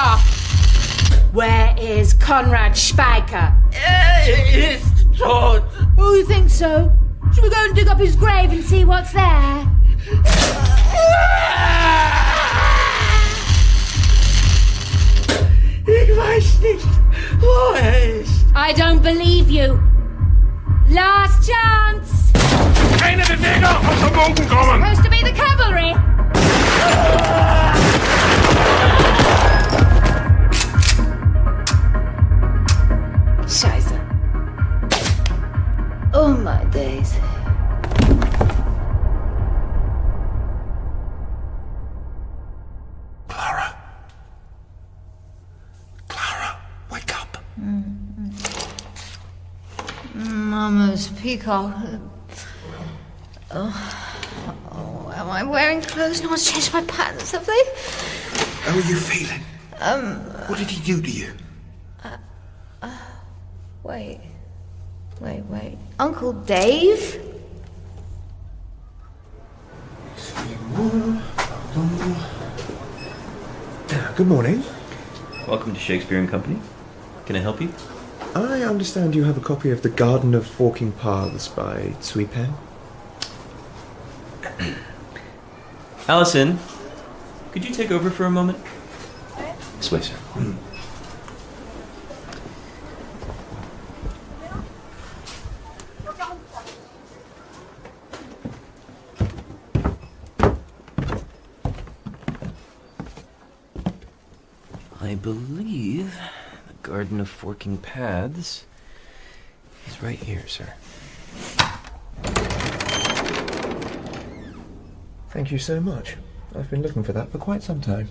off! Where is Conrad Speicher? He's tot. Oh, you think so? Should we go and dig up his grave and see what's there? Ich weiß nicht, wo ist. I don't believe you. Last chance! Keine Bewegung aus dem Boden kommen! Supposed to be the cavalry! Scheiße. Oh my days. Clara. Clara, wake up. Mama's peacock. Oh, am I wearing clothes? No one's changed my pants, have they? How are you feeling? What did he do to you? Wait. Uncle Dave? Good morning. Welcome to Shakespeare and Company. Can I help you? I understand you have a copy of The Garden of Forking Paths by Tsui Pen. Allison, could you take over for a moment? This way, sir. I believe the Garden of Forking Paths is right here, sir. Thank you so much. I've been looking for that for quite some time.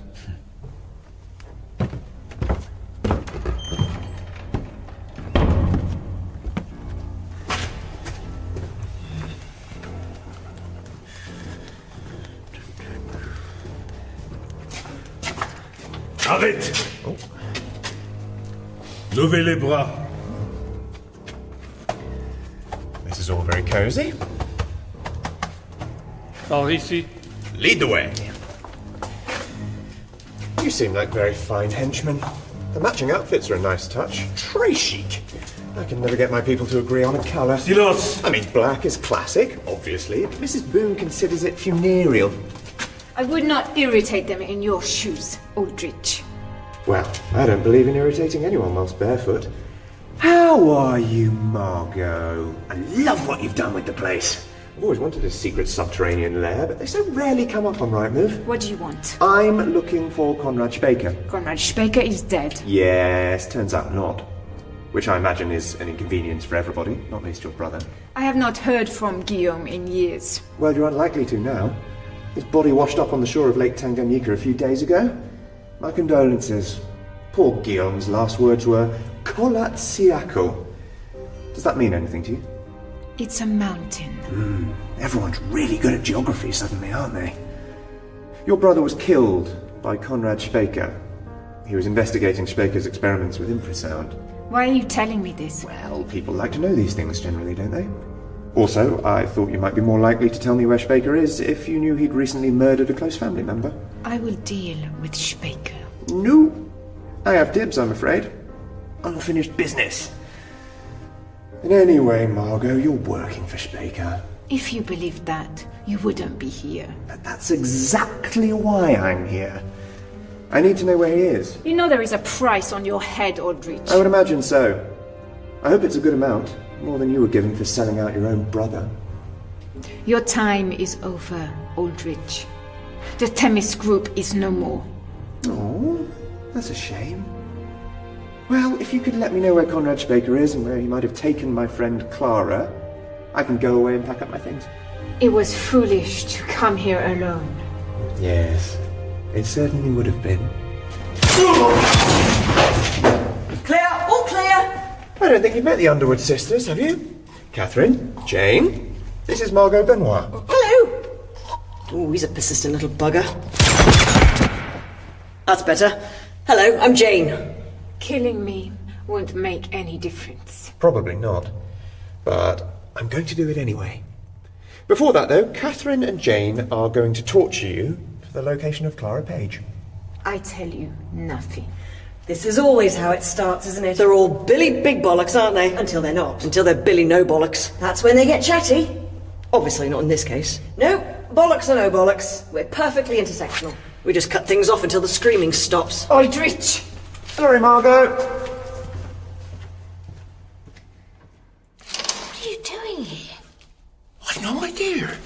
Arrête! Oh. Levez les bras. This is all very cozy. Par ici. Lead the way. You seem like very fine henchmen. The matching outfits are a nice touch. Très chic. I can never get my people to agree on a colour. Silence! I mean, black is classic, obviously, but Mrs. Boone considers it funereal. I would not irritate them in your shoes, Aldrich. Well, I don't believe in irritating anyone whilst barefoot. How are you, Margot? I love what you've done with the place. I've always wanted a secret subterranean lair, but they so rarely come up on Rightmove. What do you want? I'm looking for Conrad Speicher. Conrad Speicher is dead. Yes, turns out not. Which I imagine is an inconvenience for everybody, not least your brother. I have not heard from Guillaume in years. Well, you're unlikely to now. His body washed up on the shore of Lake Tanganyika a few days ago. My condolences. Poor Guillaume's last words were, Kolat Siako. Does that mean anything to you? It's a mountain. Everyone's really good at geography suddenly, aren't they? Your brother was killed by Conrad Speicher. He was investigating Speicher's experiments with infrasound. Why are you telling me this? Well, people like to know these things generally, don't they? Also, I thought you might be more likely to tell me where Speicher is if you knew he'd recently murdered a close family member. I will deal with Speicher. No. I have dibs, I'm afraid. Unfinished business. And anyway, Margot, you're working for Speicher. If you believed that, you wouldn't be here. But that's exactly why I'm here. I need to know where he is. You know there is a price on your head, Aldrich. I would imagine so. I hope it's a good amount. More than you were given for selling out your own brother. Your time is over, Aldrich. The Themis Group is no more. Oh, that's a shame. Well, if you could let me know where Conrad Speicher is and where he might have taken my friend Clara, I can go away and pack up my things. It was foolish to come here alone. Yes, it certainly would have been. Clear, all clear. I don't think you've met the Underwood sisters, have you? Catherine, Jane, this is Margot Benoit. Hello. Oh, he's a persistent little bugger. That's better. Hello, I'm Jane. Killing me won't make any difference. Probably not, but I'm going to do it anyway. Before that, though, Catherine and Jane are going to torture you for the location of Clara Page. I tell you nothing. This is always how it starts, isn't it? They're all Billy Big Bollocks, aren't they? Until they're not. Until they're Billy No Bollocks. That's when they get chatty. Obviously not in this case. No, bollocks or no bollocks. We're perfectly intersectional. We just cut things off until the screaming stops. Aldrich! Sorry, Margot. What are you doing here? I've no idea.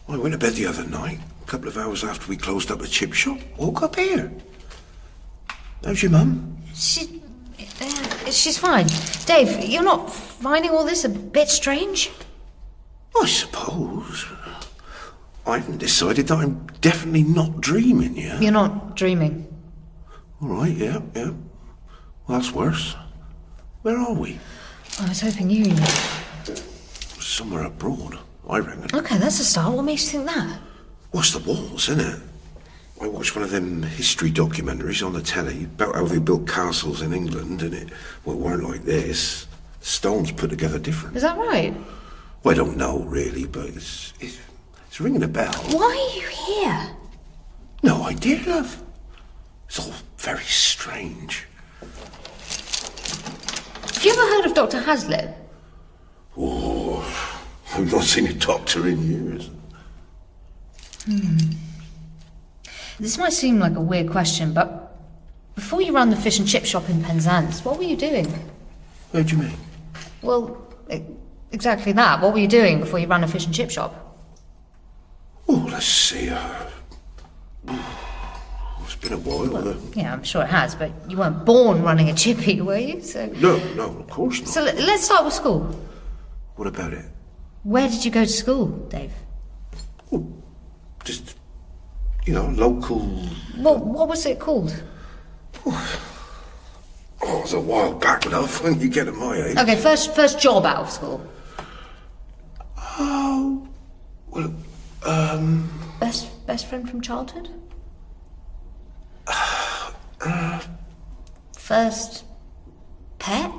I went to bed the other night, a couple of hours after we closed up the chip shop. Woke up here. How's your mum? She's fine. Dave, you're not finding all this a bit strange? I suppose. I haven't decided that I'm definitely not dreaming yet. You're not dreaming. All right, yeah. Well, that's worse. Where are we? I was hoping you knew. Somewhere abroad, I reckon. Okay, that's a start. What makes you think that? What's the walls, isn't it? I watched one of them history documentaries on the telly about how they built castles in England, and it weren't like this. Stones put together different. Is that right? Well, I don't know, really, but it's ringing a bell. Why are you here? No idea, love. It's all very strange. Have you ever heard of Dr. Hazlitt? Oh, I've not seen a doctor in years. This might seem like a weird question, but before you ran the fish and chip shop in Penzance, what were you doing? What do you mean? Well, exactly that. What were you doing before you ran a fish and chip shop? Oh, let's see. It's been a while. Yeah, I'm sure it has, but you weren't born running a chippy, were you? So No, of course not. So let's start with school. What about it? Where did you go to school, Dave? Oh, just, local... What was it called? Oh, it was a while back, love, when you get at my age. Okay, first job out of school. Oh, well, Best friend from childhood? First pet?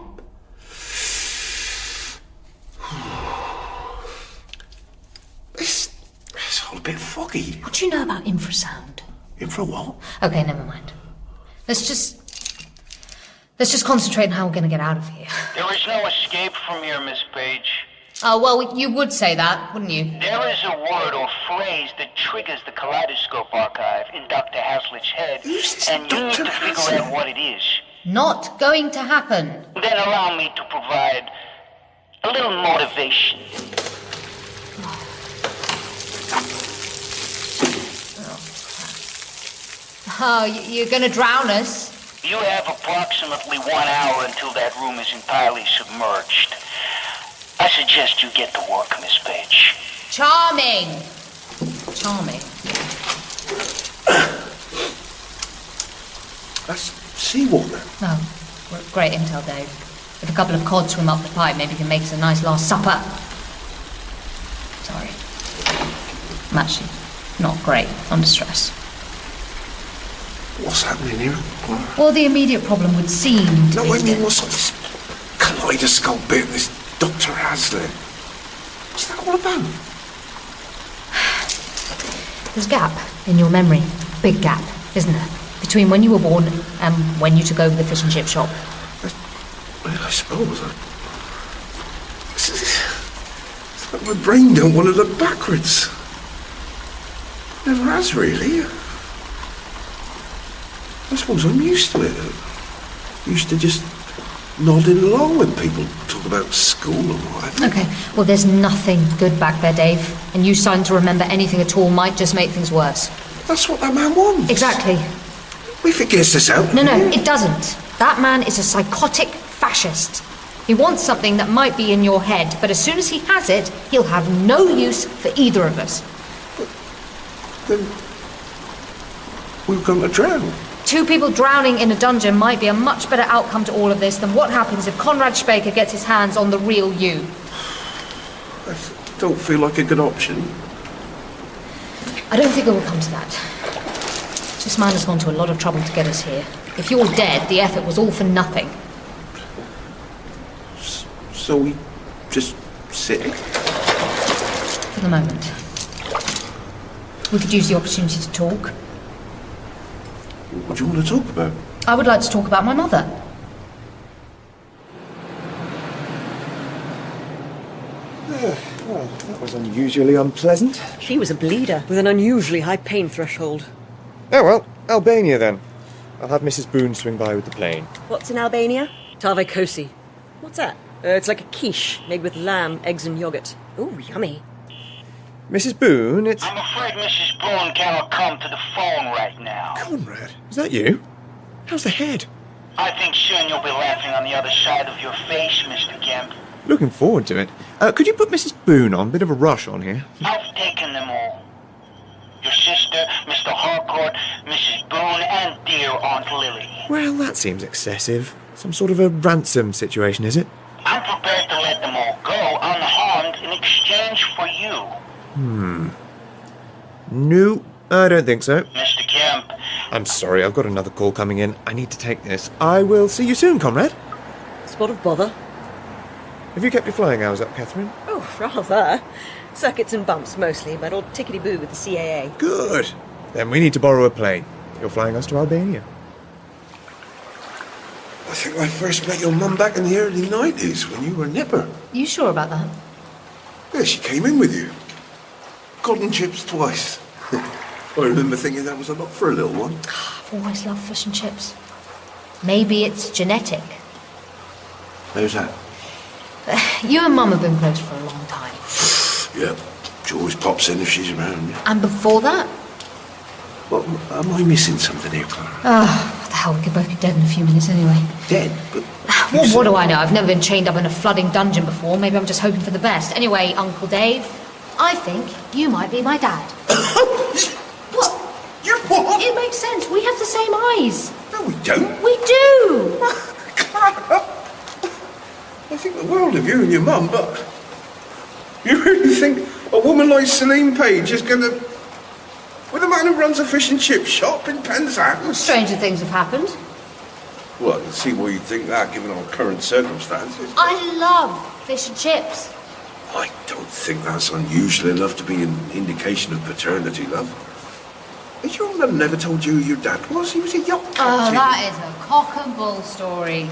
It's all a bit foggy. What do you know about infrasound? Infra what? Okay, never mind. Let's just concentrate on how we're going to get out of here. There is no escape from here, Miss Page. Oh, well, you would say that, wouldn't you? There is a word or phrase that triggers the kaleidoscope archive in Dr. Hazlitt's head, and you need to figure out what it is. Not going to happen. Then allow me to provide a little motivation. Oh, you're going to drown us? You have approximately 1 hour until that room is entirely submerged. I suggest you get to work, Miss Page. Charming. That's seawater. Oh, great intel, Dave. If a couple of cods swim up the pipe, maybe we can make us a nice last supper. Sorry. I'm actually not great under stress. What's happening here? Well, the immediate problem would seem to be... No, I mean, what's this kaleidoscope bit, this Dr. Hazlitt? What's that all about? There's a gap in your memory. Big gap, isn't there? Between when you were born and when you took over the fish and chip shop. I suppose. It's like my brain don't want to look backwards. Never has, really. I suppose I'm used to it. Used to just nodding along when people talk about school and whatever. Okay, well, there's nothing good back there, Dave. And you starting to remember anything at all might just make things worse. That's what that man wants. Exactly. We figures this out. No, it doesn't. That man is a psychotic fascist. He wants something that might be in your head, but as soon as he has it, he'll have no use for either of us. Then we're going to drown. 2 people drowning in a dungeon might be a much better outcome to all of this than what happens if Conrad Speker gets his hands on the real you. I don't feel like a good option. I don't think it will come to that. This man has gone to a lot of trouble to get us here. If you're dead, the effort was all for nothing. So we just sit? For the moment. We could use the opportunity to talk. What do you want to talk about? I would like to talk about my mother. Well, that was unusually unpleasant. She was a bleeder with an unusually high pain threshold. Oh well, Albania then. I'll have Mrs. Boone swing by with the plane. What's in Albania? Tarvekosi. What's that? It's like a quiche made with lamb, eggs and yogurt. Ooh, yummy. Mrs. Boone, it's... I'm afraid Mrs. Boone cannot come to the phone right now. Conrad, is that you? How's the head? I think soon you'll be laughing on the other side of your face, Mr. Kemp. Looking forward to it. Could you put Mrs. Boone on? Bit of a rush on here. I've taken them all. Your sister, Mr. Harcourt, Mrs. Boone, and dear Aunt Lily. Well, that seems excessive. Some sort of a ransom situation, is it? I'm prepared to let them all go unharmed in exchange for you. No, I don't think so. Mr. Kemp, I'm sorry, I've got another call coming in. I need to take this. I will see you soon, comrade. Spot of bother. Have you kept your flying hours up, Catherine? Oh, rather. Circuits and bumps mostly, but all tickety-boo with the CAA. Good. Then we need to borrow a plane. You're flying us to Albania. I think I first met your mum back in the early 90s when you were a nipper. You sure about that? Yeah, she came in with you. Golden chips twice. I remember thinking that was a lot for a little one. I've always loved fish and chips. Maybe it's genetic. How's that? You and Mum have been close for a long time. Yeah, she always pops in if she's around. Yeah. And before that? What, am I missing something here, Clara? What the hell, we could both be dead in a few minutes anyway. Dead? But Well, what do I know? I've never been chained up in a flooding dungeon before. Maybe I'm just hoping for the best. Anyway, Uncle Dave, I think you might be my dad. What? You what? It makes sense. We have the same eyes. No, we don't. We do. Clara! I think the world of you and your mum, but you really think a woman like Celine Page is going to... with a man who runs a fish and chip shop in Penzance? Stranger things have happened. Well, I can see why you'd think that, given our current circumstances. I love fish and chips. I don't think that's unusual enough to be an indication of paternity, love. Has your mum never told you who your dad was? He was a yacht captain. Oh, that is a cock and bull story.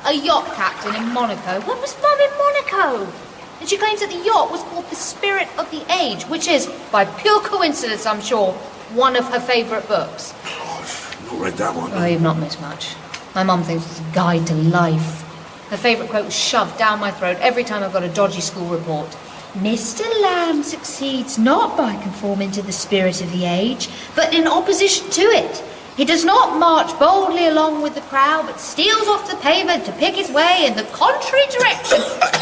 A yacht captain in Monaco. When was Mum in Monaco? And she claims that the yacht was called the Spirit of the Age, which is, by pure coincidence, I'm sure, one of her favourite books. Oh, I've not read that one. Oh, you've not missed much. My mum thinks it's a guide to life. Her favourite quote was shoved down my throat every time I've got a dodgy school report. Mr. Lamb succeeds not by conforming to the spirit of the age, but in opposition to it. He does not march boldly along with the crowd, but steals off the pavement to pick his way in the contrary direction.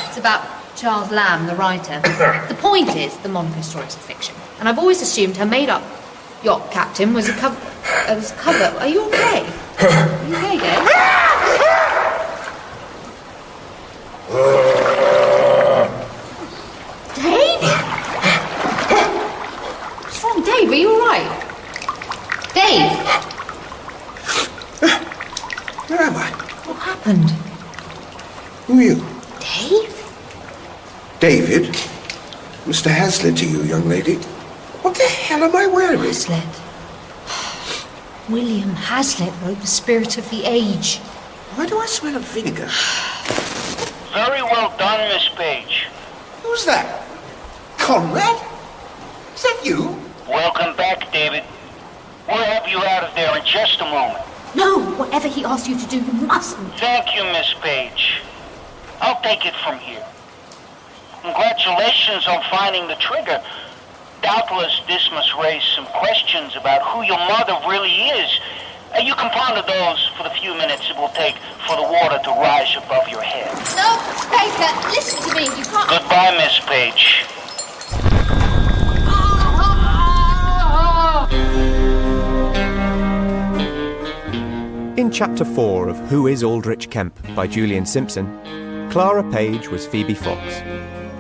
It's about Charles Lamb, the writer. The point is, the Monaco story is a fiction, and I've always assumed her made-up yacht captain was a cover. Are you okay? Are you okay, Dave? Dave? What's wrong, Dave? Are you all right? Dave? Where am I? What happened? Who are you? Dave? David? Mr. Hazlitt to you, young lady. What the hell am I wearing? Hazlitt. William Hazlitt wrote The Spirit of the Age. Why do I smell of vinegar? very well done, Miss Page. Who's that? Conrad? Is that you? Welcome back, David. We'll have you out of there in just a moment. No, whatever he asked you to do, you mustn't. Thank you, Miss Page. I'll take it from here. Congratulations on finding the trigger. Doubtless this must raise some questions about who your mother really is. You can ponder those for the few minutes it will take for the water to rise above your head. No, Baker, listen to me. You can't... Goodbye, Miss Page. In Chapter 4 of Who is Aldrich Kemp by Julian Simpson, Clara Page was Phoebe Fox,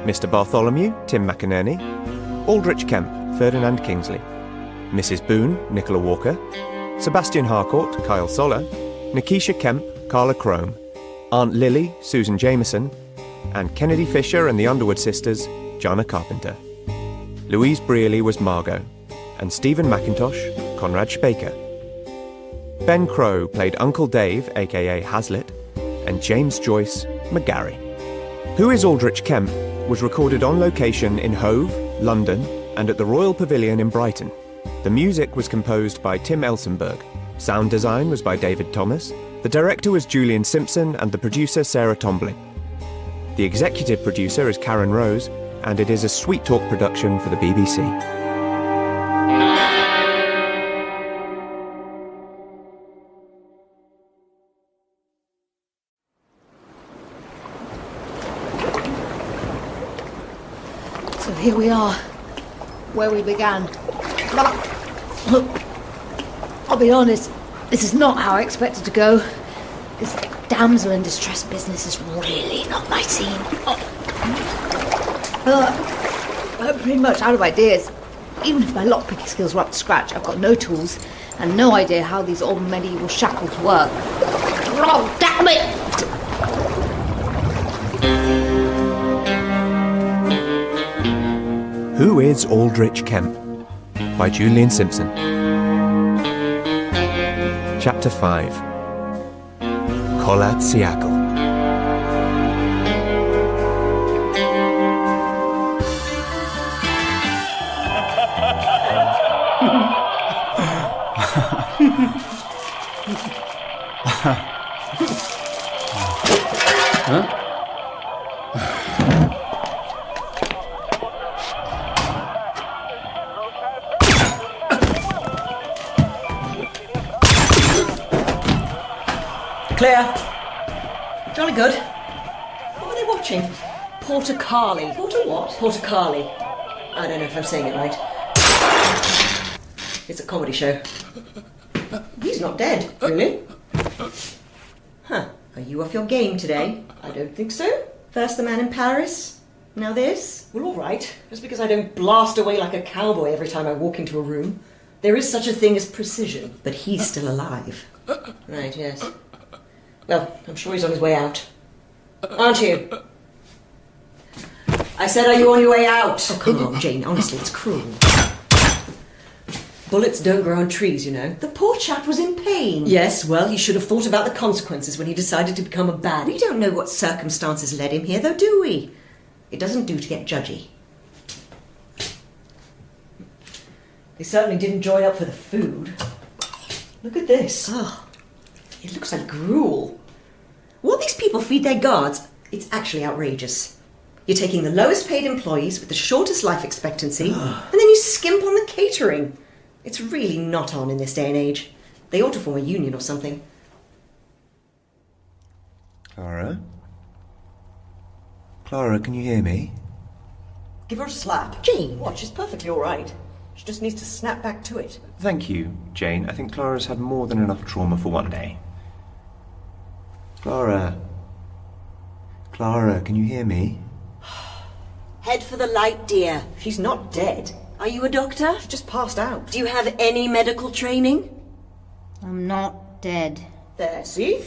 Mr. Bartholomew, Tim McInerney, Aldrich Kemp, Ferdinand Kingsley, Mrs. Boone, Nicola Walker, Sebastian Harcourt, Kyle Soller, Nikisha Kemp, Carla Crome, Aunt Lily, Susan Jameson, and Kennedy Fisher and the Underwood sisters, Jana Carpenter. Louise Brearley was Margot, and Stephen McIntosh, Conrad Spaker. Ben Crowe played Uncle Dave, aka Hazlitt, and James Joyce, McGarry. Who is Aldrich Kemp was recorded on location in Hove, London, and at the Royal Pavilion in Brighton. The music was composed by Tim Elsenberg. Sound design was by David Thomas. The director was Julian Simpson and the producer Sarah Tombling. The executive producer is Karen Rose, and it is a Sweet Talk production for the BBC. So here we are, where we began. Look, I'll be honest, this is not how I expected to go. This damsel in distress business is really not my scene. I'm pretty much out of ideas. Even if my lockpicking skills were up to scratch, I've got no tools and no idea how these old medieval shackles work. Oh, damn it! Who is Aldrich Kemp? By Julian Simpson. Chapter 5. Kolat Siakal. Clear. Jolly good. What were they watching? Portacali. Porter what? Portacali. I don't know if I'm saying it right. It's a comedy show. He's not dead, really? Huh. Are you off your game today? I don't think so. First the man in Paris, now this. Well, all right. Just because I don't blast away like a cowboy every time I walk into a room. There is such a thing as precision, but he's still alive. Right, yes. Well, I'm sure he's on his way out. Aren't you? I said, are you on your way out? Oh, come on, Jane. Honestly, it's cruel. Bullets don't grow on trees, you know. The poor chap was in pain. Yes, well, he should have thought about the consequences when he decided to become a baddie. We don't know what circumstances led him here, though, do we? It doesn't do to get judgy. They certainly didn't join up for the food. Look at this. Oh, it looks like gruel. What these people feed their guards, it's actually outrageous. You're taking the lowest paid employees with the shortest life expectancy, and then you skimp on the catering. It's really not on in this day and age. They ought to form a union or something. Clara? Clara, can you hear me? Give her a slap. Jane, what? She's perfectly all right. She just needs to snap back to it. Thank you, Jane. I think Clara's had more than enough trauma for one day. Clara? Clara, can you hear me? Head for the light, dear. She's not dead. Are you a doctor? She just passed out. Do you have any medical training? I'm not dead. There, see?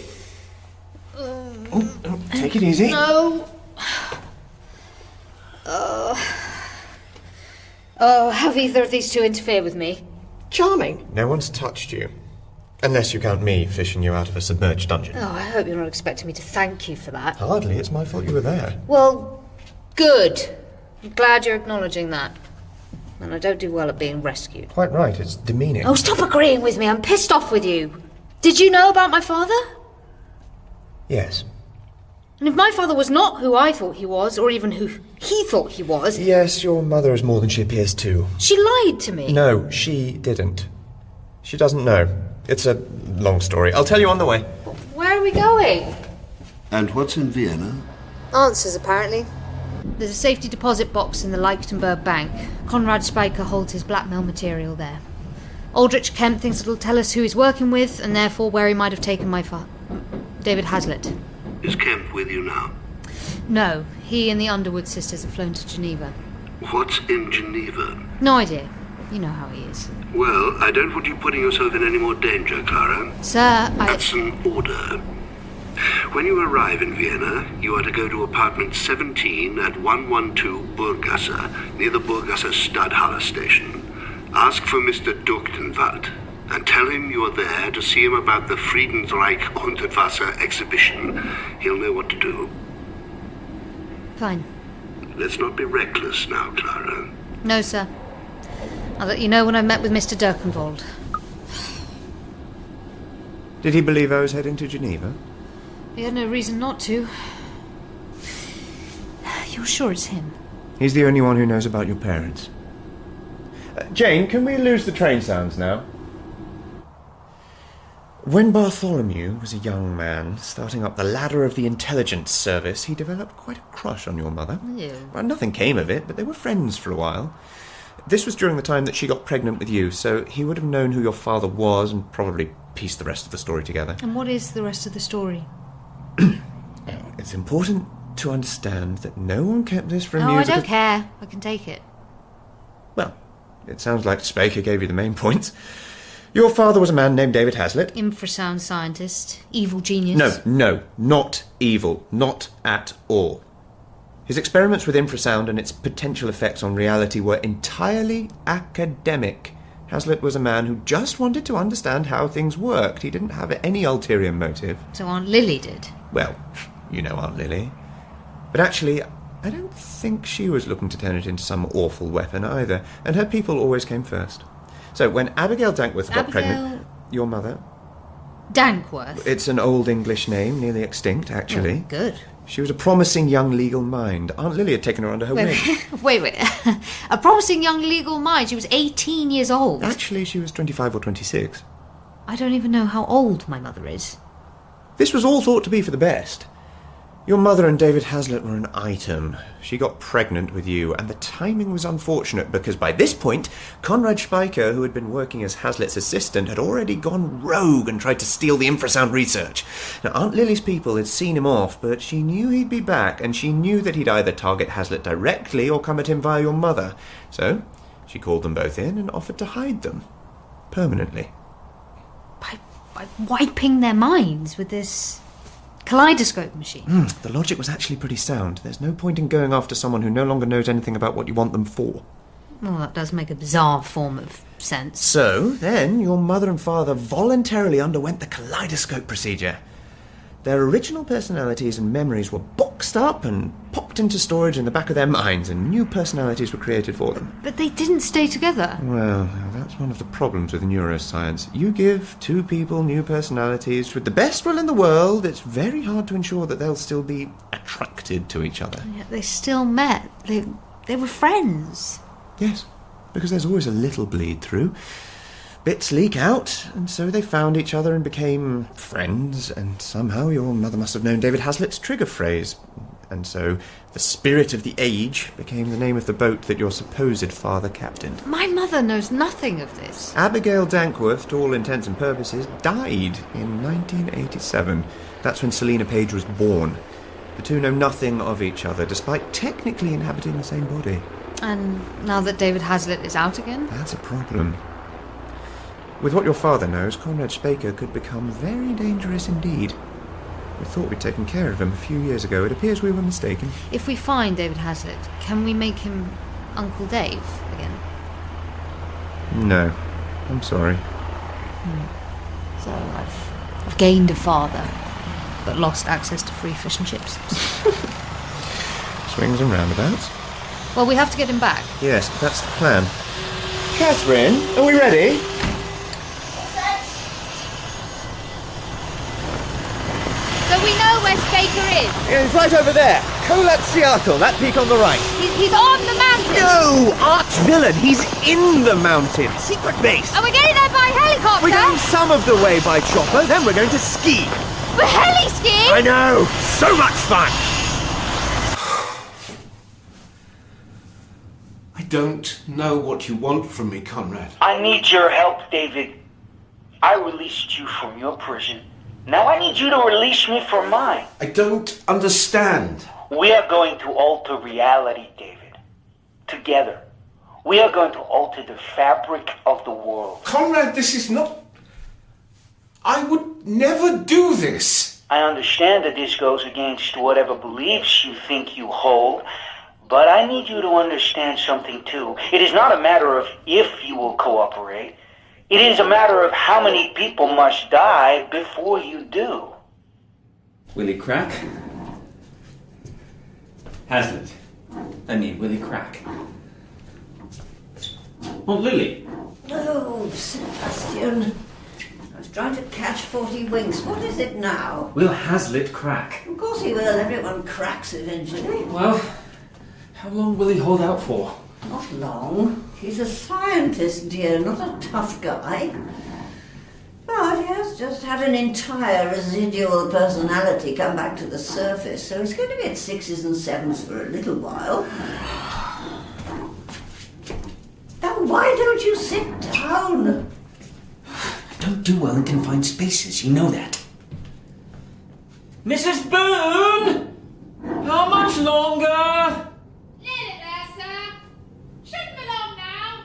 Take it easy. No. Have either of these two interfered with me? Charming. No one's touched you. Unless you count me fishing you out of a submerged dungeon. Oh, I hope you're not expecting me to thank you for that. Hardly. It's my fault you were there. Well, good. I'm glad you're acknowledging that. And I don't do well at being rescued. Quite right. It's demeaning. Oh, stop agreeing with me. I'm pissed off with you. Did you know about my father? Yes. And if my father was not who I thought he was, or even who he thought he was... Yes, your mother is more than she appears to. She lied to me. No, she didn't. She doesn't know. It's a long story. I'll tell you on the way. Where are we going? And what's in Vienna? Answers, apparently. There's a safety deposit box in the Lichtenberg Bank. Conrad Speicher holds his blackmail material there. Aldrich Kemp thinks it'll tell us who he's working with, and therefore where he might have taken my David Hazlitt. Is Kemp with you now? No, he and the Underwood sisters have flown to Geneva. What's in Geneva? No idea. You know how he is. Well, I don't want you putting yourself in any more danger, Clara. Sir, That's an order. When you arrive in Vienna, you are to go to apartment 17 at 112 Burggasse, near the Burggasse Stadthalle station. Ask for Mr. Durchtenwald, and tell him you're there to see him about the Friedensreich Unterwasser exhibition. He'll know what to do. Fine. Let's not be reckless now, Clara. No, sir. I'll let you know when I've met with Mr. Dirkenwald. Did he believe I was heading to Geneva? He had no reason not to. You're sure it's him? He's the only one who knows about your parents. Jane, can we lose the train sounds now? When Bartholomew was a young man, starting up the ladder of the intelligence service, he developed quite a crush on your mother. Ew. Well, nothing came of it, but they were friends for a while. This was during the time that she got pregnant with you, so he would have known who your father was and probably pieced the rest of the story together. And what is the rest of the story? It's important to understand that no one kept this from you. Oh, I don't care. I can take it. Well, it sounds like Spaker gave you the main points. Your father was a man named David Hazlitt. Infrasound scientist. Evil genius. No, not evil. Not at all. His experiments with infrasound and its potential effects on reality were entirely academic. Hazlitt was a man who just wanted to understand how things worked. He didn't have any ulterior motive. So Aunt Lily did? Well, you know Aunt Lily. But actually, I don't think she was looking to turn it into some awful weapon either, and her people always came first. So when Abigail Dankworth got pregnant... Your mother? Dankworth? It's an old English name, nearly extinct, actually. Oh, good. She was a promising young legal mind. Aunt Lily had taken her under her wing. Wait. A promising young legal mind. She was 18 years old. Actually, she was 25 or 26. I don't even know how old my mother is. This was all thought to be for the best. Your mother and David Hazlitt were an item. She got pregnant with you, and the timing was unfortunate because by this point, Conrad Speicher, who had been working as Hazlitt's assistant, had already gone rogue and tried to steal the infrasound research. Now, Aunt Lily's people had seen him off, but she knew he'd be back, and she knew that he'd either target Hazlitt directly or come at him via your mother. So, she called them both in and offered to hide them. Permanently. By wiping their minds with this kaleidoscope machine. The logic was actually pretty sound. There's no point in going after someone who no longer knows anything about what you want them for. Well, that does make a bizarre form of sense. So, then, your mother and father voluntarily underwent the kaleidoscope procedure. Their original personalities and memories were boxed up and popped into storage in the back of their minds, and new personalities were created for them. But they didn't stay together. Well, that's one of the problems with neuroscience. You give two people new personalities with the best will in the world, it's very hard to ensure that they'll still be attracted to each other. And yet they still met. They were friends. Yes, because there's always a little bleed through. Bits leak out, and so they found each other and became friends, and somehow your mother must have known David Hazlitt's trigger phrase, and so the Spirit of the Age became the name of the boat that your supposed father captained. My mother knows nothing of this. Abigail Dankworth, to all intents and purposes, died in 1987. That's when Selina Page was born. The two know nothing of each other, despite technically inhabiting the same body. And now that David Hazlitt is out again? That's a problem. With what your father knows, Conrad Speicher could become very dangerous indeed. We thought we'd taken care of him a few years ago. It appears we were mistaken. If we find David Hazlitt, can we make him Uncle Dave again? No. I'm sorry. So I've gained a father, but lost access to free fish and chips. Swings and roundabouts. Well, we have to get him back. Yes, that's the plan. Catherine, are we ready? So we know where Spaker is. It's right over there. Colat Seattle, that peak on the right. He's on the mountain. No! Arch-villain, he's in the mountain. Secret base. And we're getting there by helicopter. We're going some of the way by chopper, then we're going to ski. We're heli-skiing. I know! So much fun! I don't know what you want from me, Conrad. I need your help, David. I released you from your prison. Now I need you to release me from mine. I don't understand. We are going to alter reality, David. Together. We are going to alter the fabric of the world. Conrad, this is not... I would never do this. I understand that this goes against whatever beliefs you think you hold, but I need you to understand something too. It is not a matter of if you will cooperate. It is a matter of how many people must die before you do. Willie Crack? Hazlitt. Willie Crack. Oh, Lily. Oh, Sebastian. I was trying to catch 40 winks. What is it now? Will Hazlitt crack? Of course he will. Everyone cracks eventually. Well, how long will he hold out for? Not long. He's a scientist, dear, not a tough guy. But he has just had an entire residual personality come back to the surface, so he's going to be at 6s and 7s for a little while. Now, why don't you sit down? I don't do well in confined spaces, you know that. Mrs. Boone! How much longer? Nearly there, sir. Shouldn't be long now.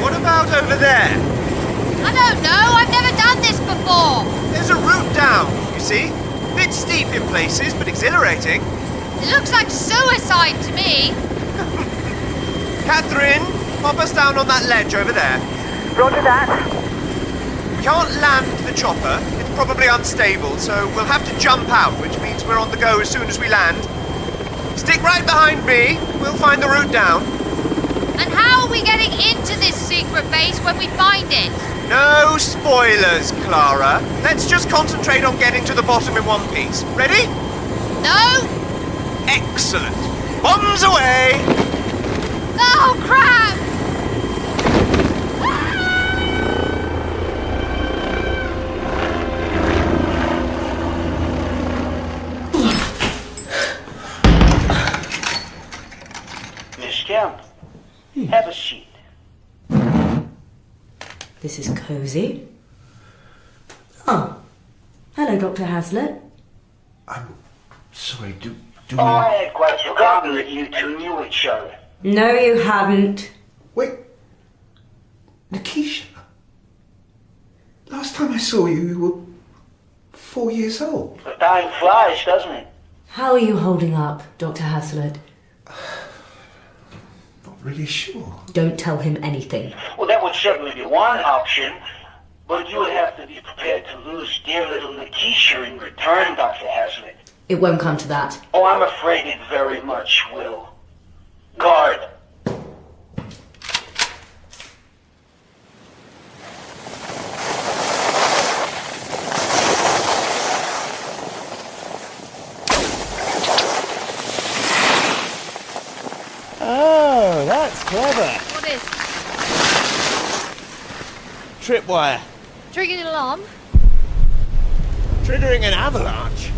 What about over there? I don't know. I've never done this before. There's a route down, you see? Bit steep in places, but exhilarating. It looks like suicide to me. Catherine, pop us down on that ledge over there. Roger that. We can't land the chopper. It's probably unstable, so we'll have to jump out, which means we're on the go as soon as we land. Stick right behind me. We'll find the route down. And how are we getting into this secret base when we find it? No spoilers, Clara. Let's just concentrate on getting to the bottom in one piece. Ready? No? Excellent. Bombs away! Oh, crap! Miss Kemp, have a seat. This is cosy. Oh. Hello, Dr. Hazlitt. I'm sorry, do Oh, I had quite forgotten that you two knew each other. No, you hadn't. Wait. Nikisha. Last time I saw you, you were 4 years old. The time flies, doesn't it? How are you holding up, Dr. Hazlitt? Not really sure. Don't tell him anything. Well, that would certainly be one option, but you would have to be prepared to lose dear little Nikisha in return, Dr. Hazlitt. It won't come to that. Oh, I'm afraid it very much will. Guard. Oh, that's clever. What is? Tripwire. Triggering an alarm? Triggering an avalanche.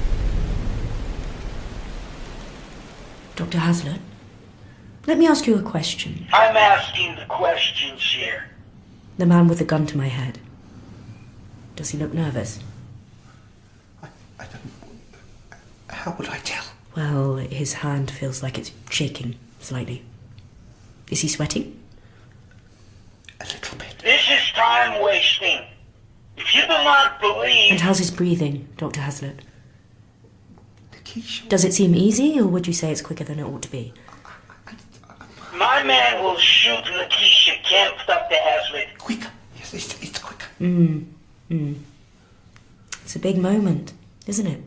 Dr. Hazlitt, let me ask you a question. I'm asking the questions here. The man with the gun to my head. Does he look nervous? I don't... How would I tell? Well, his hand feels like it's shaking slightly. Is he sweating? A little bit. This is time wasting. If you do not believe... And how's his breathing, Dr. Hazlitt? Nikisha. Does it seem easy, or would you say it's quicker than it ought to be? My man will shoot Nikisha Kemp, Dr. Hazlitt. Quicker. Yes, it's quicker. It's a big moment, isn't it?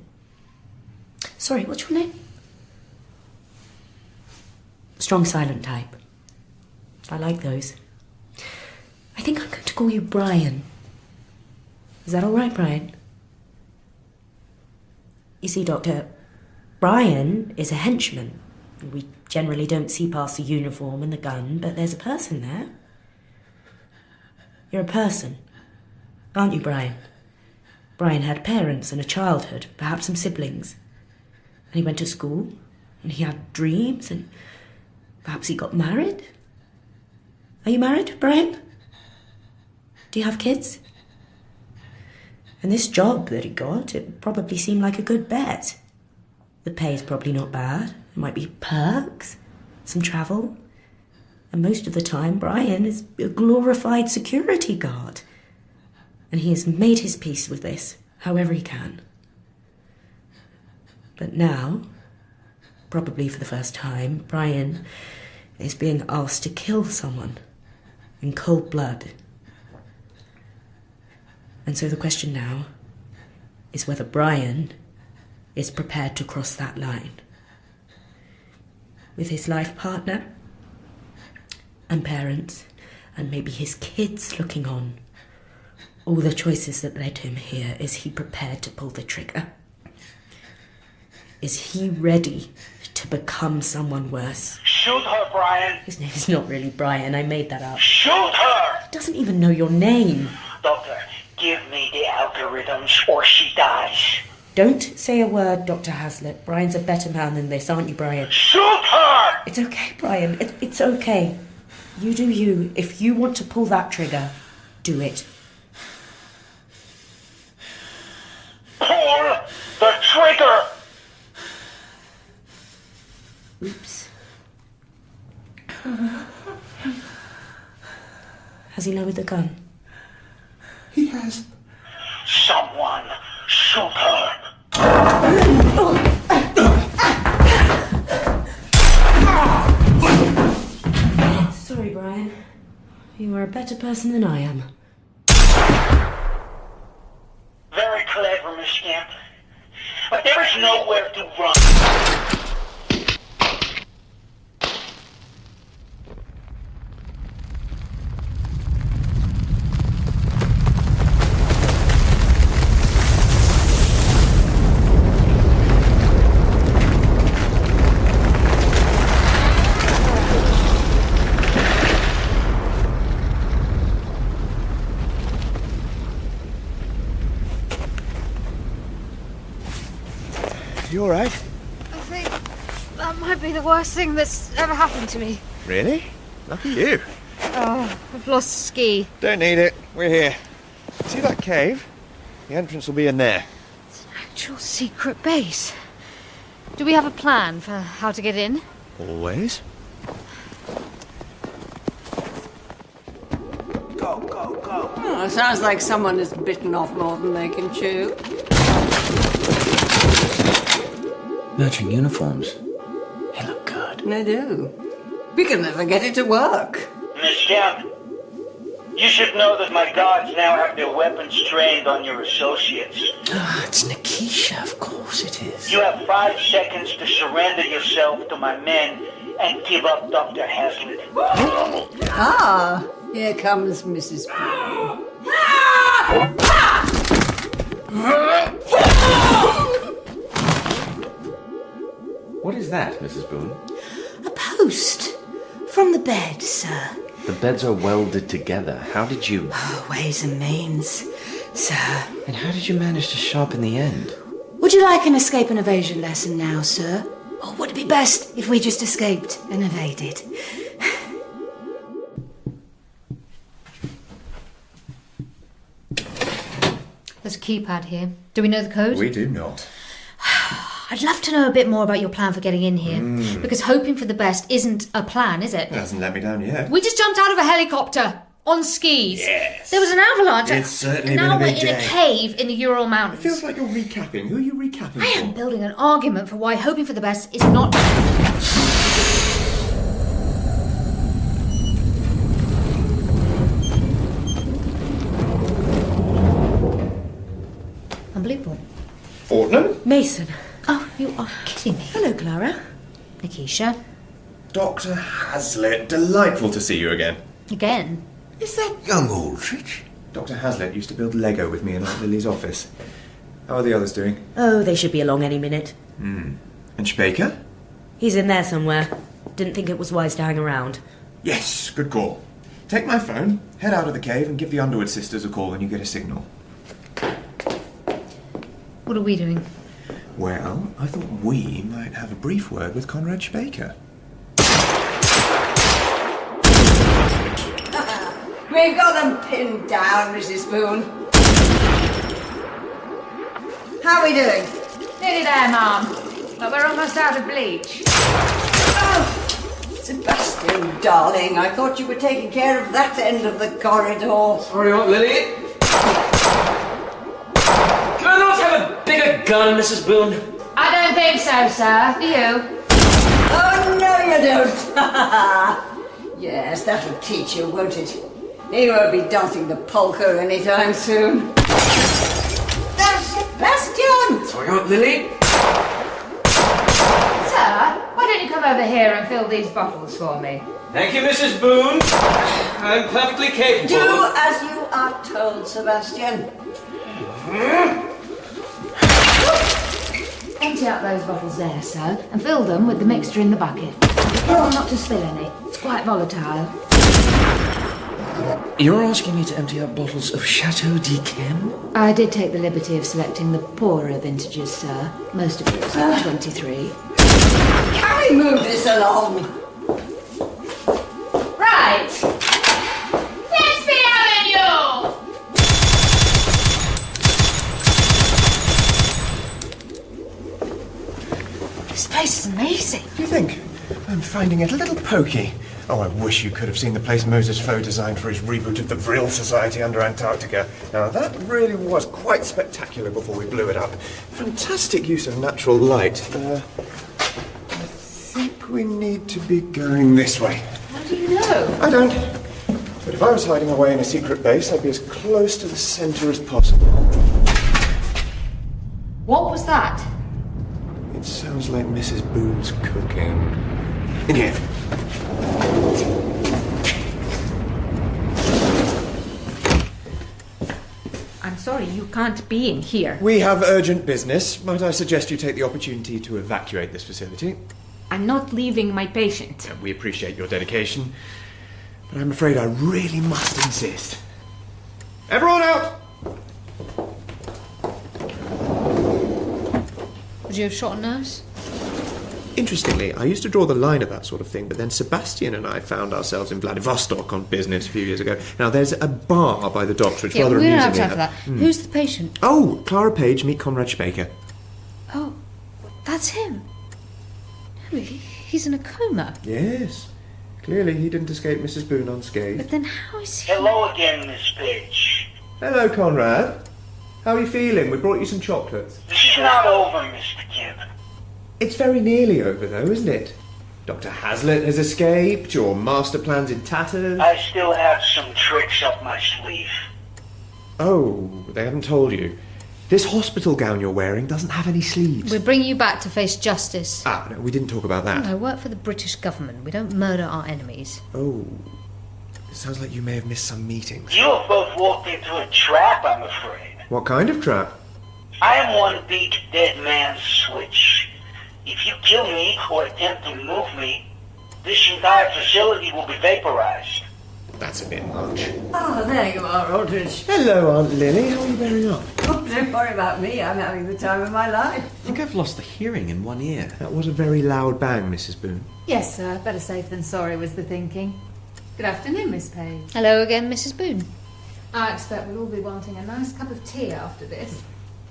Sorry, what's your name? Strong silent type. I like those. I think I'm going to call you Brian. Is that all right, Brian? You see, Doctor, Brian is a henchman. We generally don't see past the uniform and the gun, but there's a person there. You're a person, aren't you, Brian? Brian had parents and a childhood, perhaps some siblings. And he went to school, and he had dreams, and perhaps he got married. Are you married, Brian? Do you have kids? And this job that he got, it probably seemed like a good bet. The pay is probably not bad. There might be perks, some travel. And most of the time, Brian is a glorified security guard. And he has made his peace with this, however he can. But now, probably for the first time, Brian is being asked to kill someone in cold blood. And so the question now is whether Brian is prepared to cross that line. With his life partner and parents and maybe his kids looking on. All the choices that led him here, is he prepared to pull the trigger? Is he ready to become someone worse? Shoot her, Brian. His name is not really Brian, I made that up. Shoot her! He doesn't even know your name. Doctor, give me the algorithms or she dies. Don't say a word, Dr. Hazlitt. Brian's a better man than this, aren't you, Brian? Shoot her! It's okay, Brian. It's okay. You do you. If you want to pull that trigger, do it. Pull the trigger! Oops. Has he lowered the gun? He has. Someone shoot her! Sorry, Brian. You are a better person than I am. Very clever, Miss Kemp. But there is nowhere to run. You alright? I think that might be the worst thing that's ever happened to me. Really? Lucky you. Oh, I've lost a ski. Don't need it. We're here. See that cave? The entrance will be in there. It's an actual secret base. Do we have a plan for how to get in? Always. Oh, it sounds like someone has bitten off more than they can chew. Matching uniforms. They look good. They do. We can never get it to work. Miss Kemp, you should know that my guards now have their weapons trained on your associates. Ah, it's Nikisha, of course it is. You have 5 seconds to surrender yourself to my men and give up Dr. Hazlitt. Ah, here comes Mrs. Boone. What is that, Mrs. Boone? A post. From the bed, sir. The beds are welded together. How did you... Oh, ways and means, sir. And how did you manage to show up in the end? Would you like an escape and evasion lesson now, sir? Or would it be best if we just escaped and evaded? There's a keypad here. Do we know the code? We do not. I'd love to know a bit more about your plan for getting in here. Because hoping for the best isn't a plan, is it? It hasn't let me down yet. We just jumped out of a helicopter on skis. Yes. There was an avalanche. It's certainly now been a we're big in day. a cave in the Ural Mountains. It feels like you're recapping. Who are you recapping I am for? building an argument for why hoping for the best is not... Unbelievable. Fortnum? Mason. Oh, you are kidding me. Hello, Clara. Nikisha. Dr. Hazlitt. Delightful to see you again. Again. Is that young Aldrich? Dr. Hazlitt used to build Lego with me in Aunt Lily's office. How are the others doing? Oh, they should be along any minute. And Spaker? He's in there somewhere. Didn't think it was wise to hang around. Yes, good call. Take my phone, head out of the cave, and give the Underwood sisters a call when you get a signal. What are we doing? Well, I thought we might have a brief word with Conrad Spaker. We've got them pinned down, Mrs. Boone. How are we doing? Nearly there, Mum. But we're almost out of bleach. Oh, Sebastian, darling, I thought you were taking care of that end of the corridor. Sorry, Aunt Lily. Can I not have a bigger gun, Mrs. Boone? I don't think so, sir. Do you? Oh, no, you don't. Yes, that'll teach you, won't it? He won't be dancing the polka anytime soon. That's Sebastian! Sorry, Aunt Lily. Sir, why don't you come over here and fill these bottles for me? Thank you, Mrs. Boone. I'm perfectly capable. Do as you are told, Sebastian. Empty out those bottles there, sir, and fill them with the mixture in the bucket. Be careful not to spill any. It's quite volatile. You're asking me to empty out bottles of Shadowy Kemp? I did take the liberty of selecting the poorer vintages, sir. Most of those are 23. Can we move this along? Right! Let's be having you! This place is amazing. Do you think? I'm finding it a little pokey. Oh, I wish you could have seen the place Moses Foe designed for his reboot of the Vril Society under Antarctica. Now, that really was quite spectacular before we blew it up. Fantastic use of natural light. I think we need to be going this way. How do you know? I don't. But if I was hiding away in a secret base, I'd be as close to the centre as possible. What was that? It sounds like Mrs. Boone's cooking. In here. I'm sorry, you can't be in here. We have urgent business. Might I suggest you take the opportunity to evacuate this facility? I'm not leaving my patient. We appreciate your dedication, but I'm afraid I really must insist. Everyone out! Would you have shot a nurse? Interestingly, I used to draw the line at that sort of thing, but then Sebastian and I found ourselves in Vladivostok on business a few years ago. Now, there's a bar by the docks, which Yeah, rather we don't have amusingly... time for that. Who's the patient? Oh, Clara Page, meet Conrad Schmaker. Oh, that's him. No, he's in a coma. Yes. Clearly, he didn't escape Mrs. Boone unscathed. But then how is he... Hello again, Miss Page. Hello, Conrad. How are you feeling? We brought you some chocolates. This is not over, Mr. Kemp. It's very nearly over, though, isn't it? Dr. Hazlitt has escaped, your master plan's in tatters. I still have some tricks up my sleeve. Oh, they haven't told you. This hospital gown you're wearing doesn't have any sleeves. We're bringing you back to face justice. Ah, no, we didn't talk about that. I work for the British government. We don't murder our enemies. Oh, it sounds like you may have missed some meetings. You have both walked into a trap, I'm afraid. What kind of trap? I am one big dead man's switch. If you kill me or attempt to move me, this entire facility will be vaporized. That's a bit much. Oh, there you are, Aldrich. Hello, Aunt Lily. How are you bearing up? Oh, don't worry about me. I'm having the time of my life. I think I've lost the hearing in one ear. That was a very loud bang, Mrs. Boone. Yes, sir. Better safe than sorry was the thinking. Good afternoon, Miss Page. Hello again, Mrs. Boone. I expect we'll all be wanting a nice cup of tea after this.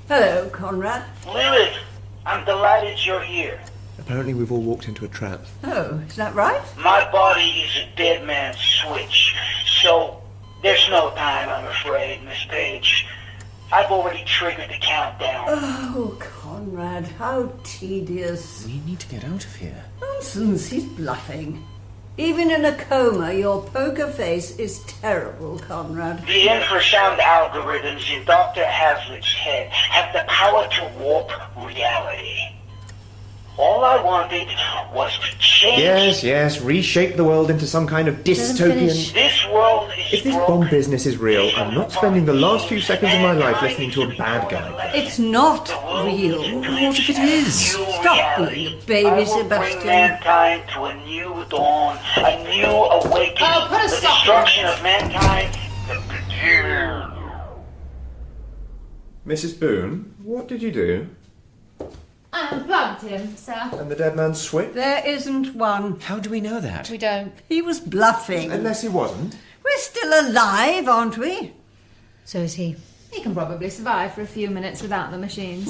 Hello, Conrad. Lilith, I'm delighted you're here. Apparently we've all walked into a trap. Oh, is that right? My body is a dead man's switch, so there's no time, I'm afraid, Miss Page. I've already triggered the countdown. Oh, Conrad, how tedious. We need to get out of here. Nonsense, he's bluffing. Even in a coma, your poker face is terrible, Conrad. The infrasound algorithms in Dr. Hazlitt's head have the power to warp reality. All I wanted was to change... Yes, reshape the world into some kind of dystopian... This world is If this bomb business is real, I'm not spending the last few seconds of my life listening to a bad guy. It's not real. What if it is? Stop being a baby, I will Sebastian. bring mankind to a new dawn, a new awakening. Oh, put a the stop destruction of mankind will begin. Mrs. Boone, what did you do? I unplugged him, sir. And the dead man's switch? There isn't one. How do we know that? We don't. He was bluffing. Unless he wasn't. We're still alive, aren't we? So is he. He can probably survive for a few minutes without the machines.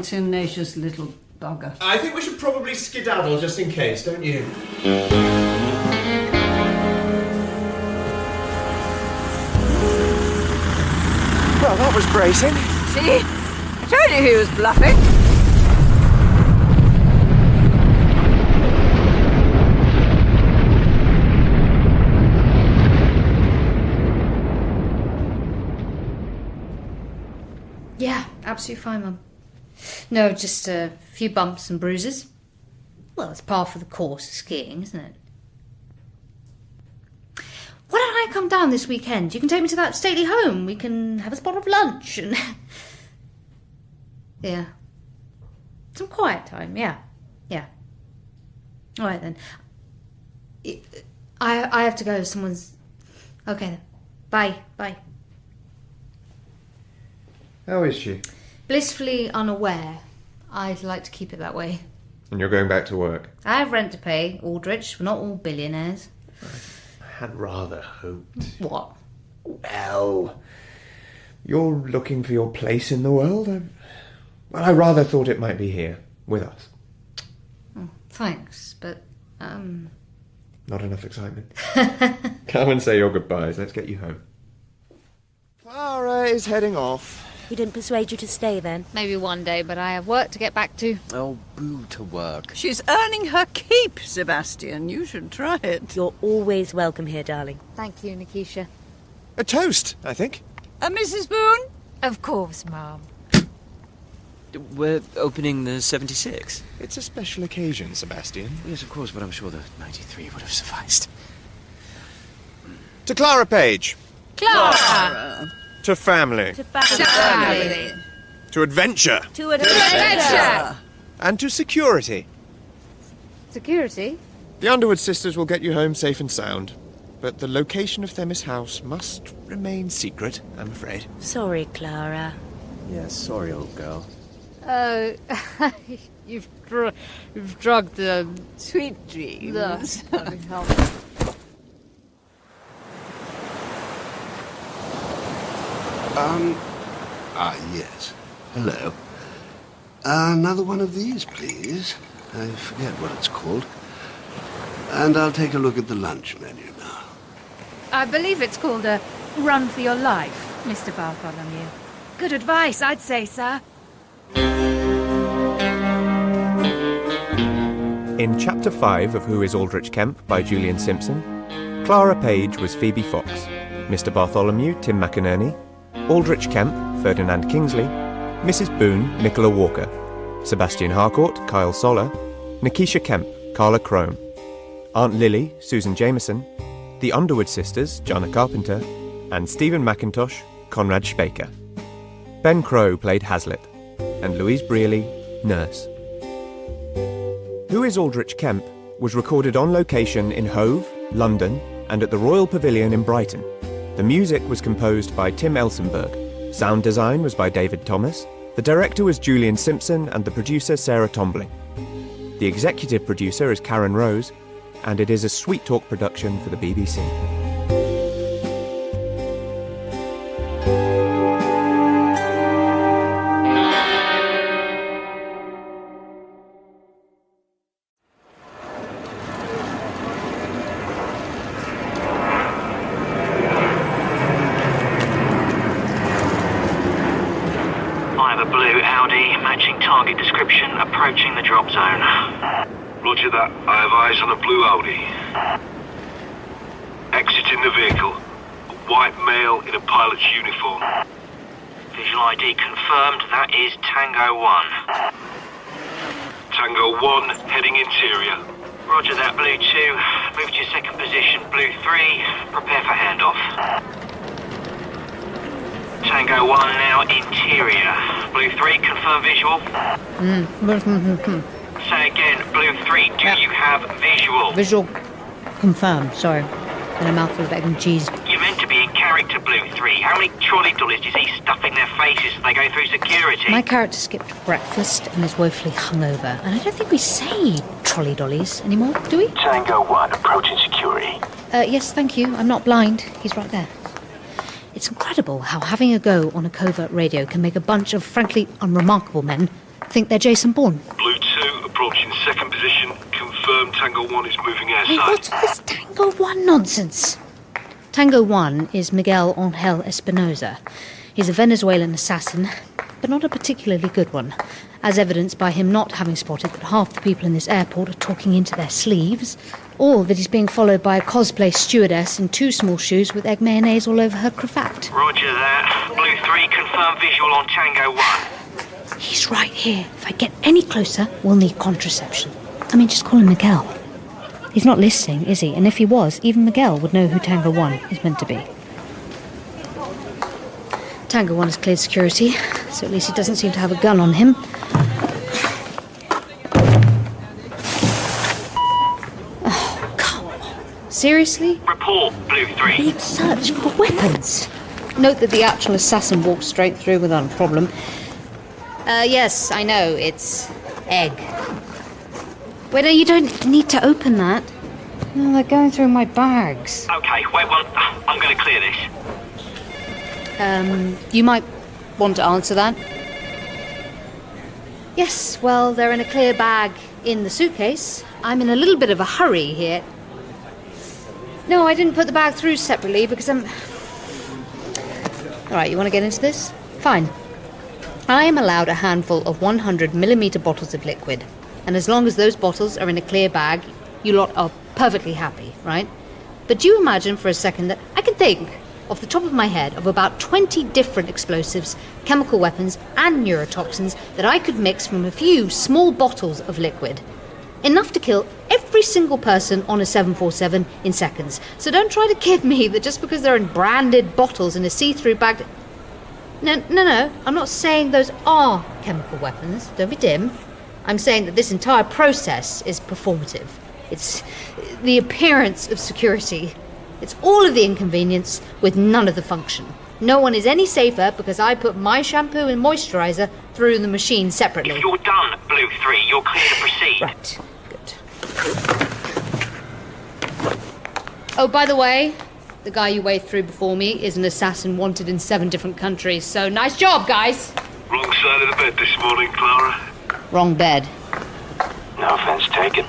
Tenacious little bugger. I think we should probably skedaddle just in case, don't you? Well, that was bracing. See? I told you he was bluffing. Yeah, absolutely fine, Mum. No, just a few bumps and bruises. Well, it's par for the course of skiing, isn't it? Why don't I come down this weekend? You can take me to that stately home. We can have a spot of lunch and... Yeah. Some quiet time, yeah. Yeah. All right, then. I have to go. Someone's... Okay, then. Bye. Bye. How is she? Blissfully unaware. I'd like to keep it that way. And you're going back to work? I have rent to pay, Aldrich. We're not all billionaires. I had rather hoped. What? Well, you're looking for your place in the world? I rather thought it might be here, with us. Oh, thanks, but, Not enough excitement. Come and say your goodbyes. Let's get you home. Clara is heading off. He didn't persuade you to stay then? Maybe one day, but I have work to get back to. Oh, boo to work. She's earning her keep, Sebastian. You should try it. You're always welcome here, darling. Thank you, Nikisha. A toast, I think. Mrs. Boone? Of course, Mum. We're opening the 76. It's a special occasion, Sebastian. Yes, of course, but I'm sure the 93 would have sufficed. To Clara Page. Clara! To family. To family. Charlie! To adventure. To adventure. And to security. Security? The Underwood sisters will get you home safe and sound. But the location of Themis House must remain secret, I'm afraid. Sorry, Clara. Yeah, sorry, old girl. Oh, you've drugged the... Sweet dreams. Yes. Hello. Another one of these, please. I forget what it's called. And I'll take a look at the lunch menu now. I believe it's called a run for your life, Mr. Bartholomew. Good advice, I'd say, sir. In Chapter 5 of Who is Aldrich Kemp by Julian Simpson, Clara Page was Phoebe Fox, Mr. Bartholomew, Tim McInerney, Aldrich Kemp, Ferdinand Kingsley, Mrs. Boone, Nicola Walker, Sebastian Harcourt, Kyle Soller, Nikisha Kemp, Carla Crone, Aunt Lily, Susan Jameson, the Underwood sisters, Jana Carpenter, and Stephen McIntosh, Conrad Spaker. Ben Crow played Hazlitt, and Louise Brearley, Nurse. Who is Aldrich Kemp was recorded on location in Hove, London, and at the Royal Pavilion in Brighton. The music was composed by Tim Elsenberg. Sound design was by David Thomas. The director was Julian Simpson and the producer Sarah Tombling. The executive producer is Karen Rose, and it is a Sweet Talk production for the BBC. I have a blue Audi, matching target description, approaching the drop zone. Roger that. I have eyes on a blue Audi. Exiting the vehicle. A white male in a pilot's uniform. Visual ID confirmed, that is Tango 1. Tango 1, heading interior. Roger that, Blue 2. Move to your second position, Blue 3. Prepare for handoff. Tango 1 now interior. Blue 3, confirm visual. Say again, Blue 3, do you have visual? Visual confirmed, sorry. And a mouthful of egg and cheese. You're meant to be in character, Blue 3. How many trolley dollies do you see stuffing their faces as they go through security? My character skipped breakfast and is woefully hungover. And I don't think we say trolley dollies anymore, do we? Tango 1, approaching security. Yes, thank you. I'm not blind. He's right there. It's incredible how having a go on a covert radio can make a bunch of frankly unremarkable men think they're Jason Bourne. Blue 2, approaching second position. Confirm Tango 1 is moving Hey, airside. what's all this Tango 1 nonsense? Tango 1 is Miguel Angel Espinosa. He's a Venezuelan assassin, but not a particularly good one, as evidenced by him not having spotted that half the people in this airport are talking into their sleeves, or that he's being followed by a cosplay stewardess in 2 small shoes with egg mayonnaise all over her cravat. Roger that. Blue 3, confirm visual on Tango 1. He's right here. If I get any closer, we'll need contraception. I mean, just call him Miguel. He's not listening, is he? And if he was, even Miguel would know who Tango 1 is meant to be. Tango 1 has cleared security, so at least he doesn't seem to have a gun on him. Oh, come on. Seriously? Report, Blue 3. We'd search for weapons. Note that the actual assassin walked straight through without a problem. Yes, I know, it's egg. Wait, no, you don't need to open that. No, they're going through my bags. Okay, wait one. I'm going to clear this. You might want to answer that. Yes, well, they're in a clear bag in the suitcase. I'm in a little bit of a hurry here. No, I didn't put the bag through separately because I'm... All right, you want to get into this? Fine. I am allowed a handful of 100mm bottles of liquid. And as long as those bottles are in a clear bag, you lot are perfectly happy, right? But do you imagine for a second that I can think, off the top of my head, of about 20 different explosives, chemical weapons, and neurotoxins that I could mix from a few small bottles of liquid. Enough to kill every single person on a 747 in seconds. So don't try to kid me that just because they're in branded bottles in a see-through bag... No, I'm not saying those are chemical weapons. Don't be dim. I'm saying that this entire process is performative. It's the appearance of security. It's all of the inconvenience with none of the function. No one is any safer because I put my shampoo and moisturiser through the machine separately. If you're done, Blue 3, you're clear to proceed. Right, good. Oh, by the way, the guy you waved through before me is an assassin wanted in 7 different countries, so nice job, guys! Wrong side of the bed this morning, Clara. Wrong bed. No offence taken.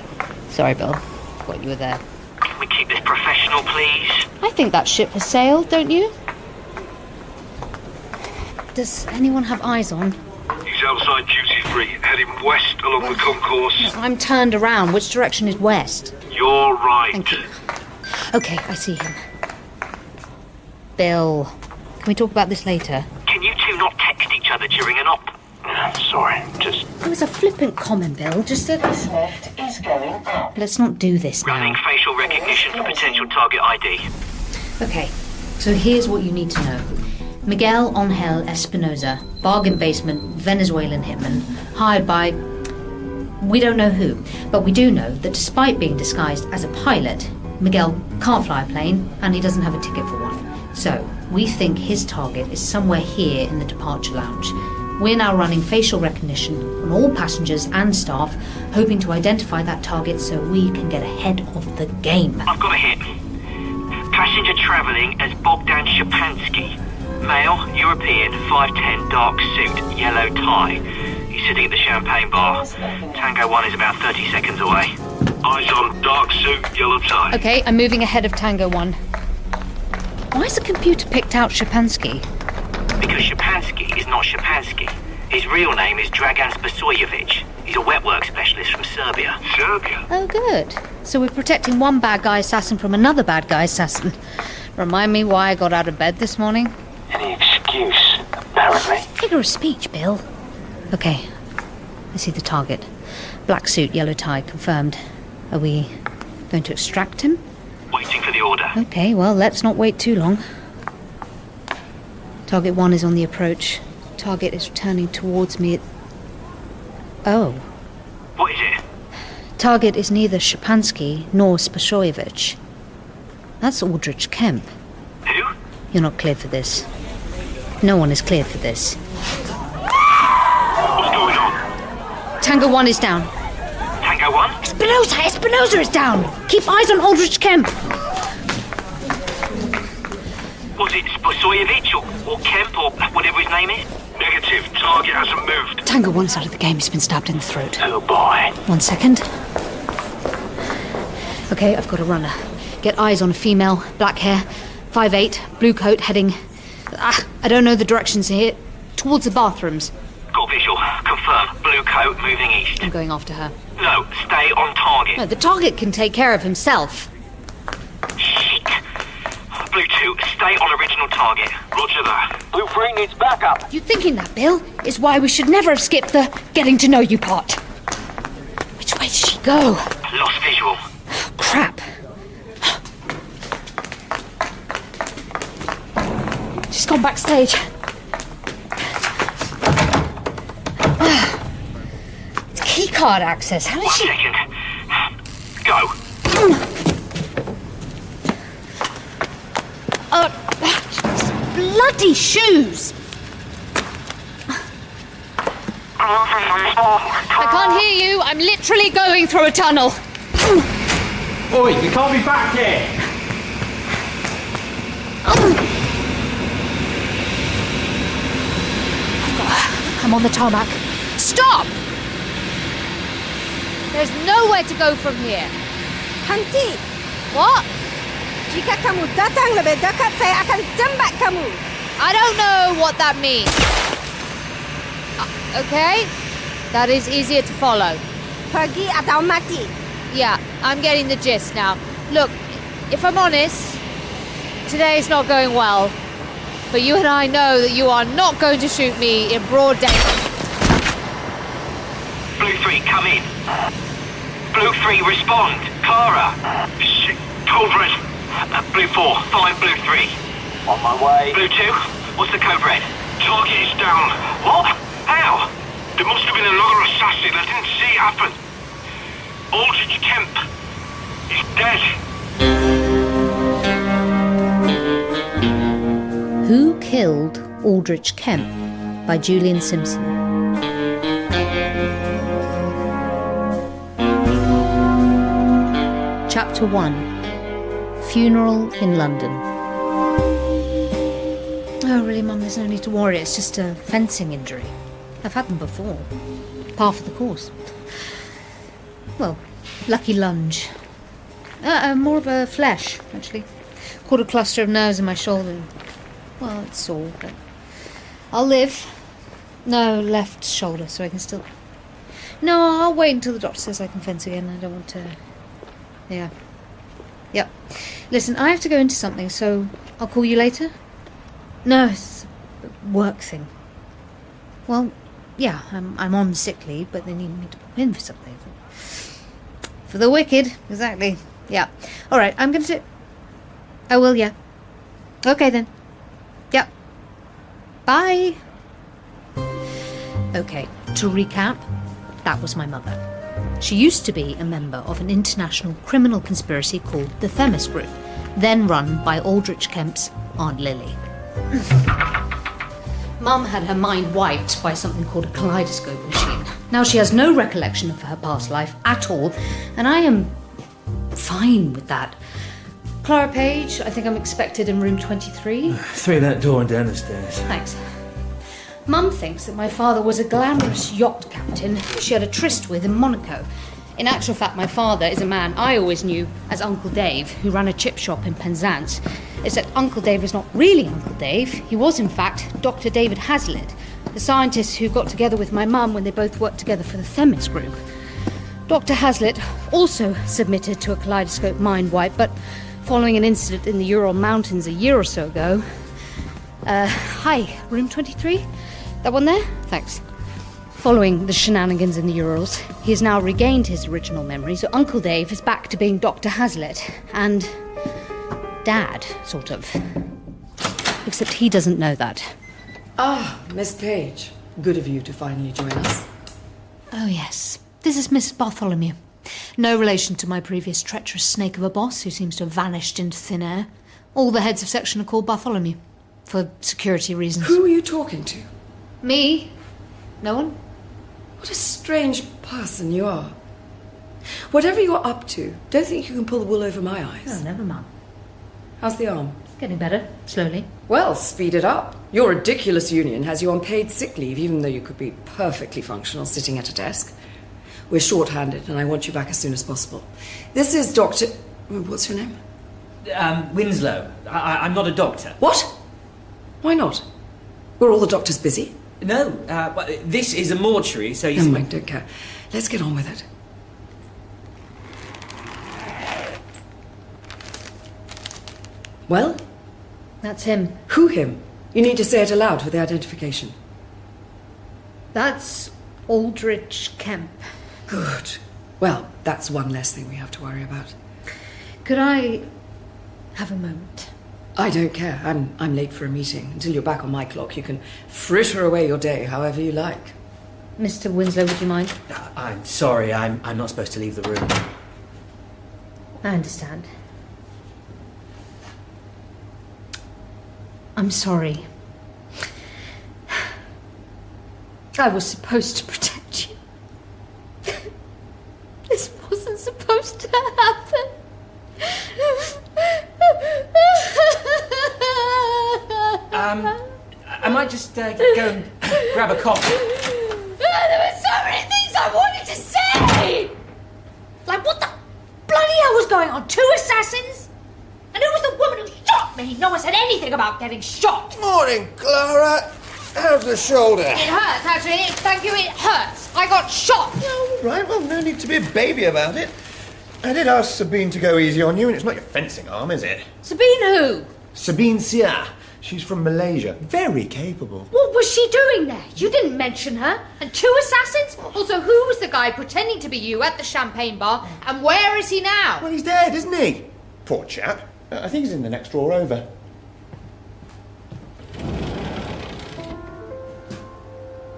Sorry, Bill. Forgot you were there. Can we keep this professional, please? I think that ship has sailed, don't you? Does anyone have eyes on? He's outside duty-free, heading west along the concourse. I'm turned around. Which direction is west? You're right. Thank you. Okay, I see him. Bill, can we talk about this later? Can you two not text each other during an op? Sorry, just... It was a flippant comment, Bill. Just a... This lift is going up. Let's not do this now. Running facial recognition for potential target ID. Okay, so here's what you need to know. Miguel Ángel Espinosa, bargain basement Venezuelan hitman, hired by... we don't know who, but we do know that despite being disguised as a pilot, Miguel can't fly a plane and he doesn't have a ticket for one. So, we think his target is somewhere here in the departure lounge. We're now running facial recognition on all passengers and staff, hoping to identify that target so we can get ahead of the game. I've got a hit. Passenger travelling as Bogdan Shapansky. Male, European, 5'10", dark suit, yellow tie. He's sitting at the champagne bar. Tango 1 is about 30 seconds away. Eyes on, dark suit, yellow tie. Okay, I'm moving ahead of Tango 1. Why has the computer picked out Shapansky? Because Shapansky is not Shapansky. His real name is Dragan Spasojevic. He's a wetwork specialist from Serbia. Serbia? Oh, good. So we're protecting one bad guy assassin from another bad guy assassin. Remind me why I got out of bed this morning? Any excuse, apparently. Figure of speech, Bill. Okay, I see the target. Black suit, yellow tie, confirmed. Are we going to extract him? Waiting for the order. Okay, well, let's not wait too long. Target 1 is on the approach. Target is turning towards me. Oh. What is it? Target is neither Shapansky nor Spasojevic. That's Aldrich Kemp. Who? You're not cleared for this. No one is cleared for this. What's going on? Tango 1 is down. Tango 1? Espinosa is down! Keep eyes on Aldrich Kemp! Was it Spasojevic or Kemp or whatever his name is? Negative. Target hasn't moved. Tango 1's out of the game. He's been stabbed in the throat. Oh boy. 1 second. Okay, I've got a runner. Get eyes on a female, black hair, 5'8", blue coat, heading I don't know the directions here. Towards the bathrooms. Got visual. Confirm. Blue coat moving east. I'm going after her. No, stay on target. No, the target can take care of himself. Shit. Blue 2, stay on original target. Roger that. Blue 3 needs backup. You thinking that, Bill, is why we should never have skipped the getting to know you part. Which way did she go? Lost visual. Oh, crap. She's gone backstage. It's keycard access. How did she... 1 second. Go. Bloody shoes! I can't hear you. I'm literally going through a tunnel. Oi, you can't be back here! I'm on the tarmac. Stop! There's nowhere to go from here. Hanti, What? jika kamu datang lebih dekat, saya akan tembak kamu. I don't know what that means. Okay? That is easier to follow. Pergi atau mati. Yeah, I'm getting the gist now. Look, if I'm honest, today is not going well. But you and I know that you are not going to shoot me in broad day. Blue 3, come in. Blue 3, respond. Clara. Shit. Code red. Blue 4, find Blue 3. On my way. Blue 2, what's the code red? Target is down. What? How? There must have been another assassin. I didn't see it happen. Aldrich Kemp. He's dead. Who Killed Aldrich Kemp by Julian Simpson. Chapter 1. Funeral in London. Oh, really, Mum, there's no need to worry. It's just a fencing injury. I've had them before. Par for the course. Well, lucky lunge. More of a flesh, actually. Caught a cluster of nerves in my shoulder. Well, it's sore, but I'll live. No, left shoulder, so I can still... No, I'll wait until the doctor says I can fence again. I don't want to... Yeah. Yep. Listen, I have to go into something, so I'll call you later? No, it's a work thing. Well, yeah, I'm on sick leave, but they need me to pop in for something. For the wicked, exactly. Yeah. All right, I'm going to... I will, yeah. Okay, then. Yep. Bye. Okay, to recap, that was my mother. She used to be a member of an international criminal conspiracy called the Themis Group, then run by Aldrich Kemp's Aunt Lily. Mum had her mind wiped by something called a kaleidoscope machine. Now she has no recollection of her past life at all, and I am fine with that. Clara Page, I think I'm expected in room 23. Through that door and down the stairs. Thanks. Mum thinks that my father was a glamorous yacht captain who she had a tryst with in Monaco. In actual fact, my father is a man I always knew as Uncle Dave, who ran a chip shop in Penzance. Except Uncle Dave was not really Uncle Dave. He was, in fact, Dr. David Hazlitt, the scientist who got together with my mum when they both worked together for the Themis Group. Dr. Hazlitt also submitted to a kaleidoscope mind wipe, but following an incident in the Ural Mountains a year or so ago... hi, room 23? That one there? Thanks. Following the shenanigans in the Urals, he has now regained his original memory, so Uncle Dave is back to being Dr. Hazlitt, and... Dad, sort of. Except he doesn't know that. Ah, Miss Page. Good of you to finally join us. Oh, yes. This is Miss Bartholomew. No relation to my previous treacherous snake of a boss who seems to have vanished into thin air. All the heads of section are called Bartholomew. For security reasons. Who are you talking to? Me? No one? What a strange person you are. Whatever you're up to, don't think you can pull the wool over my eyes. Oh, never mind. How's the arm? It's getting better, slowly. Well, speed it up. Your ridiculous union has you on paid sick leave, even though you could be perfectly functional sitting at a desk. We're short-handed, and I want you back as soon as possible. This is Dr... What's your name? Winslow. I'm not a doctor. What? Why not? Were all the doctors busy? No, but this is a mortuary, so you... Never mind, don't care. Let's get on with it. Well? That's him. Who him? You need to say it aloud for the identification. That's Aldrich Kemp. Good. Well, that's one less thing we have to worry about. Could I have a moment? I don't care. I'm late for a meeting. Until you're back on my clock, you can fritter away your day however you like. Mr. Winslow, would you mind? I'm sorry, I'm not supposed to leave the room. I understand. I'm sorry. I was supposed to protect you. This wasn't supposed to happen. I might just go and grab a coffee. There were so many things I wanted to say! Like, what the bloody hell was going on? 2 assassins? And who was the woman who shot me? No one said anything about getting shot. Morning, Clara. How's the shoulder? It hurts, actually. Thank you, it hurts. I got shot. Oh, right, well, no need to be a baby about it. I did ask Sabine to go easy on you, and it's not your fencing arm, is it? Sabine who? Sabine Sia. She's from Malaysia. Very capable. What was she doing there? You didn't mention her. And 2 assassins? Also, who was the guy pretending to be you at the champagne bar? And where is he now? Well, he's dead, isn't he? Poor chap. I think he's in the next drawer over.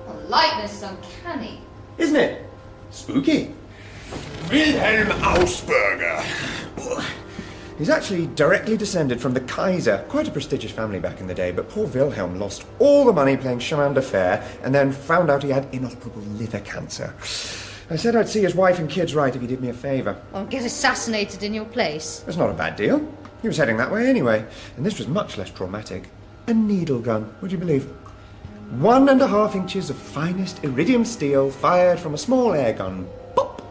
The likeness is uncanny. Isn't it? Spooky. Wilhelm Ausberger. He's actually directly descended from the Kaiser, quite a prestigious family back in the day, but poor Wilhelm lost all the money playing chemin de fer and then found out he had inoperable liver cancer. I said I'd see his wife and kids right if he did me a favour. Or get assassinated in your place. That's not a bad deal. He was heading that way anyway, and this was much less traumatic. A needle gun, would you believe? 1.5 inches of finest iridium steel fired from a small air gun. Pop!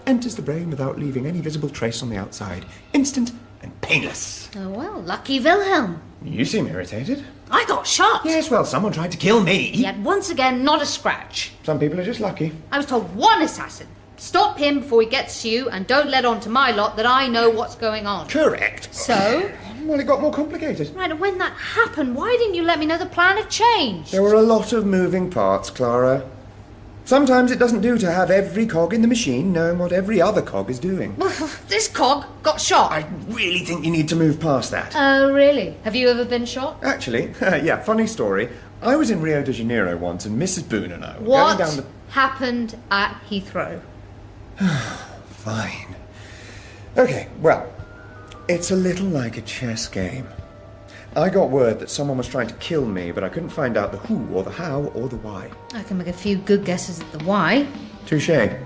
Enters the brain without leaving any visible trace on the outside. Instant and painless. Oh, well, lucky Wilhelm. You seem irritated. I got shot. Yes, well, someone tried to kill me. Yet once again, not a scratch. Some people are just lucky. I was told 1 assassin. Stop him before he gets to you, and don't let on to my lot that I know what's going on. Correct. So? Well, it got more complicated. Right, and when that happened, why didn't you let me know the plan had changed? There were a lot of moving parts, Clara. Sometimes it doesn't do to have every cog in the machine knowing what every other cog is doing. This cog got shot. I really think you need to move past that. Oh, really? Have you ever been shot? Actually, yeah, funny story. I was in Rio de Janeiro once, and Mrs. Boone and I were What going down the... happened at Heathrow? Fine. Okay, well, it's a little like a chess game. I got word that someone was trying to kill me, but I couldn't find out the who or the how or the why. I can make a few good guesses at the why. Touché.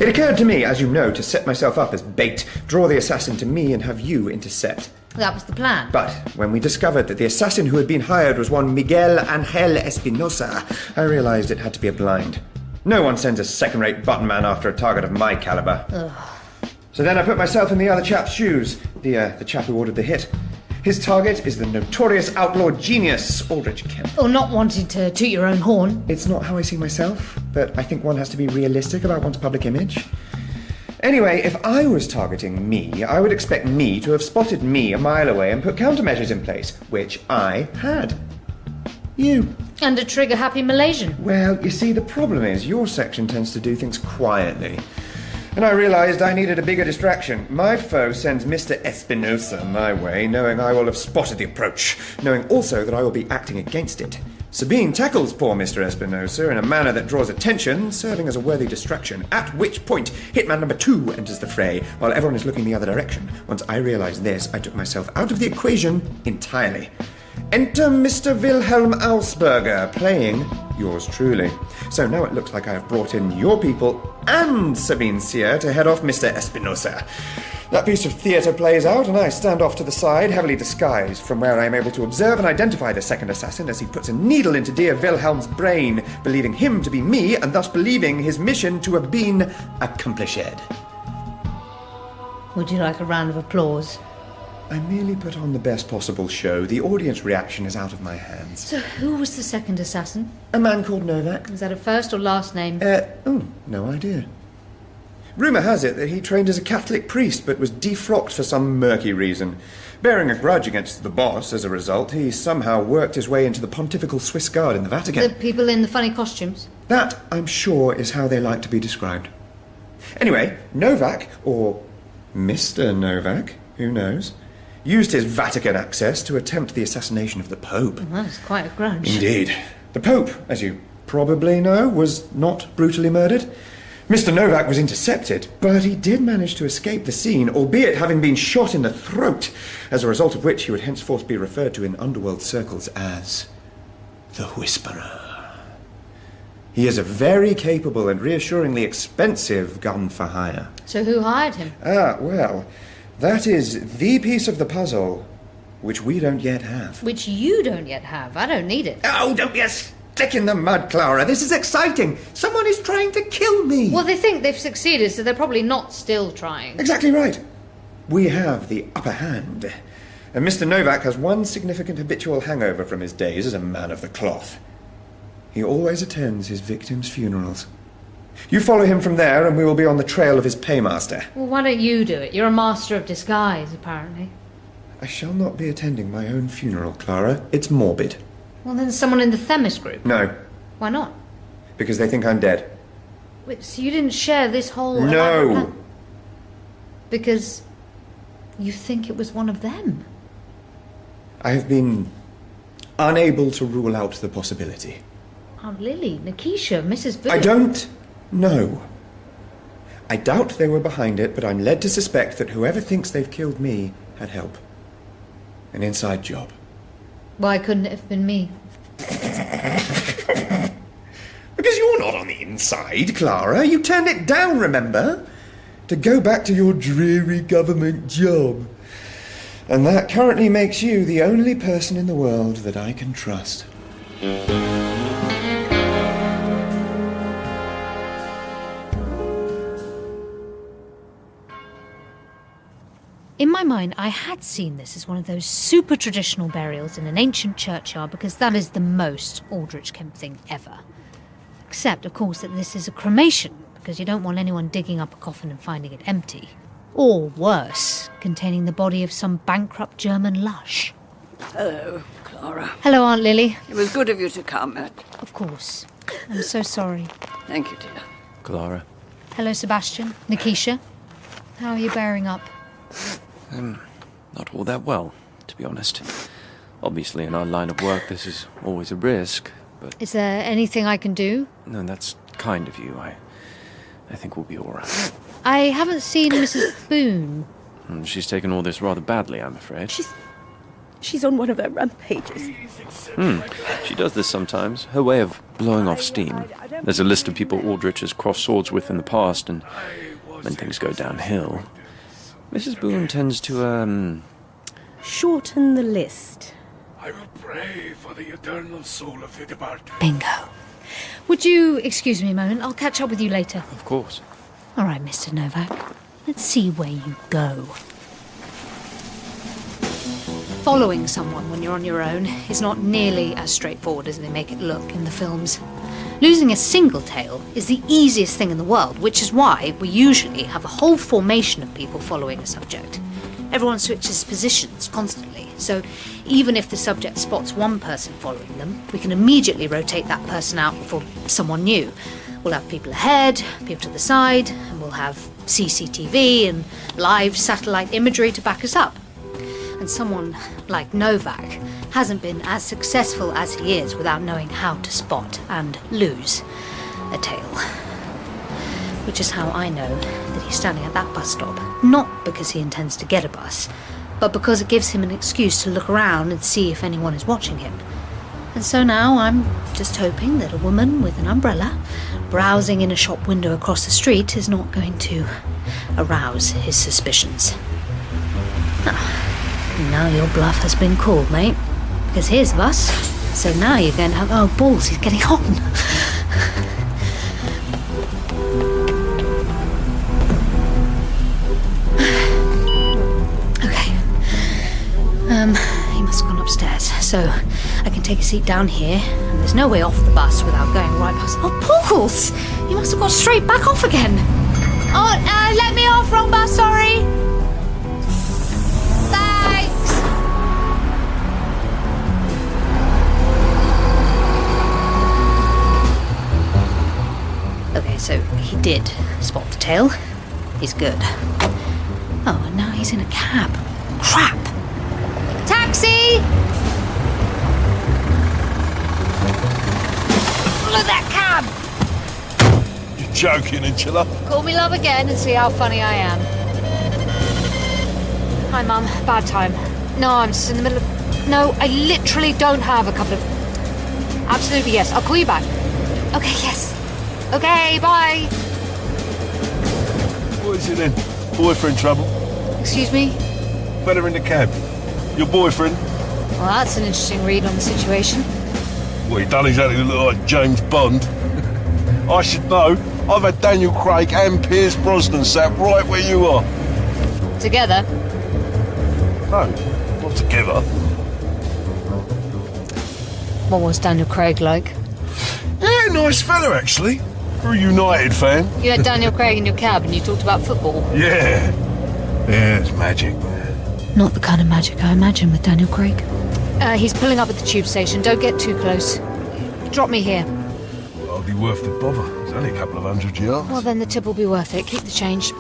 It occurred to me, as you know, to set myself up as bait, draw the assassin to me and have you intercept. That was the plan. But when we discovered that the assassin who had been hired was one Miguel Angel Espinosa, I realized it had to be a blind. No one sends a second-rate button man after a target of my caliber. Ugh. So then I put myself in the other chap's shoes, the chap who ordered the hit. His target is the notorious outlaw genius, Aldrich Kemp. Or not wanting to toot your own horn. It's not how I see myself, but I think one has to be realistic about one's public image. Anyway, if I was targeting me, I would expect me to have spotted me a mile away and put countermeasures in place, which I had. You. And a trigger-happy Malaysian. Well, you see, the problem is your section tends to do things quietly. And I realized I needed a bigger distraction. My foe sends Mr. Espinosa my way, knowing I will have spotted the approach, knowing also that I will be acting against it. Sabine tackles poor Mr. Espinosa in a manner that draws attention, serving as a worthy distraction, at which point Hitman number 2 enters the fray, while everyone is looking the other direction. Once I realized this, I took myself out of the equation entirely. Enter Mr. Wilhelm Ausberger, playing yours truly. So now it looks like I have brought in your people and Sabine Sia to head off Mr. Espinosa. That piece of theatre plays out, and I stand off to the side, heavily disguised, from where I am able to observe and identify the second assassin as he puts a needle into dear Wilhelm's brain, believing him to be me, and thus believing his mission to have been accomplished. Would you like a round of applause? I merely put on the best possible show. The audience reaction is out of my hands. So who was the second assassin? A man called Novak. Was that a first or last name? No idea. Rumour has it that he trained as a Catholic priest, but was defrocked for some murky reason. Bearing a grudge against the boss as a result, he somehow worked his way into the Pontifical Swiss Guard in the Vatican. The people in the funny costumes? That, I'm sure, is how they like to be described. Anyway, Novak, or Mr. Novak, who knows, used his Vatican access to attempt the assassination of the Pope. Well, that's quite a grudge. Indeed. The Pope, as you probably know, was not brutally murdered. Mr. Novak was intercepted, but he did manage to escape the scene, albeit having been shot in the throat, as a result of which he would henceforth be referred to in underworld circles as the Whisperer. He is a very capable and reassuringly expensive gun for hire. So who hired him? Well, that is the piece of the puzzle which we don't yet have. Which you don't yet have. I don't need it. Oh, don't be a stick in the mud, Clara. This is exciting. Someone is trying to kill me. Well, they think they've succeeded, so they're probably not still trying. Exactly right. We have the upper hand. And Mr. Novak has one significant habitual hangover from his days as a man of the cloth. He always attends his victims' funerals. You follow him from there, and we will be on the trail of his paymaster. Well, why don't you do it? You're a master of disguise, apparently. I shall not be attending my own funeral, Clara. It's morbid. Well, then someone in the Themis group. No, Why not? because they think I'm dead. Wait, so you didn't share this whole... No! Because you think it was one of them? I have been unable to rule out the possibility. Aunt Lily, Nikisha, Mrs. Booth. I don't know. I doubt they were behind it, but I'm led to suspect that whoever thinks they've killed me had help. An inside job. Why couldn't it have been me? Because you're not on the inside, Clara. You turned it down, remember? To go back to your dreary government job. And that currently makes you the only person in the world that I can trust. In my mind, I had seen this as one of those super traditional burials in an ancient churchyard because that is the most Aldrich Kemp thing ever. Except, of course, that this is a cremation because you don't want anyone digging up a coffin and finding it empty. Or worse, containing the body of some bankrupt German lush. Hello, Clara. Hello, Aunt Lily. It was good of you to come. Of course. I'm so sorry. Thank you, dear. Clara. Hello, Sebastian. Nikisha. How are you bearing up? Not all that well, to be honest. Obviously, in our line of work, this is always a risk, but... Is there anything I can do? No, that's kind of you. I think we'll be all right. I haven't seen Mrs. Boone. She's taken all this rather badly, I'm afraid. She's on one of her rampages. She does this sometimes. Her way of blowing off steam. There's a list of people Aldrich has crossed swords with in the past, and when things go downhill... Mrs. Boone tends to, Shorten the list. I will pray for the eternal soul of the departed. Bingo. Would you excuse me a moment? I'll catch up with you later. Of course. All right, Mr. Novak. Let's see where you go. Following someone when you're on your own is not nearly as straightforward as they make it look in the films. Losing a single tail is the easiest thing in the world, which is why we usually have a whole formation of people following a subject. Everyone switches positions constantly, so even if the subject spots one person following them, we can immediately rotate that person out for someone new. We'll have people ahead, people to the side, and we'll have CCTV and live satellite imagery to back us up. And someone like Novak hasn't been as successful as he is without knowing how to spot and lose a tail. Which is how I know that he's standing at that bus stop, not because he intends to get a bus, but because it gives him an excuse to look around and see if anyone is watching him. And so now I'm just hoping that a woman with an umbrella browsing in a shop window across the street is not going to arouse his suspicions. Now your bluff has been called, mate. Because here's the bus. So now you're going to have... Oh, balls, he's getting on. Okay. So I can take a seat down here, and there's no way off the bus without going right past... Oh, Pauls! You must have got straight back off again. Oh, let me off, wrong bus, sorry. Thanks. Okay, so he did spot the tail. He's good. Oh, and now he's in a cab. Crap! Taxi! Look at that cab! You're joking, Angela. Call me love again and see how funny I am. Hi, Mum. Bad time. No, I'm just in the middle of... No, I literally don't have a couple of... Absolutely, yes. I'll call you back. Okay, yes. Okay, bye. What is it then? Boyfriend trouble? Excuse me? Fella in the cab. Your boyfriend? Well, that's an interesting read on the situation. Well, he don't exactly look like James Bond. I should know. I've had Daniel Craig and Pierce Brosnan sat right where you are. Together? No, not together. What was Daniel Craig like? Yeah, nice fella, actually. We're a United fan. You had Daniel Craig in your cab and you talked about football? Yeah. Yeah, it's magic. Not the kind of magic I imagine with Daniel Craig. He's pulling up at the tube station. Don't get too close. Drop me here. Well, it'll be worth the bother. It's only a couple of 100 yards. Well, then the tip will be worth it. Keep the change.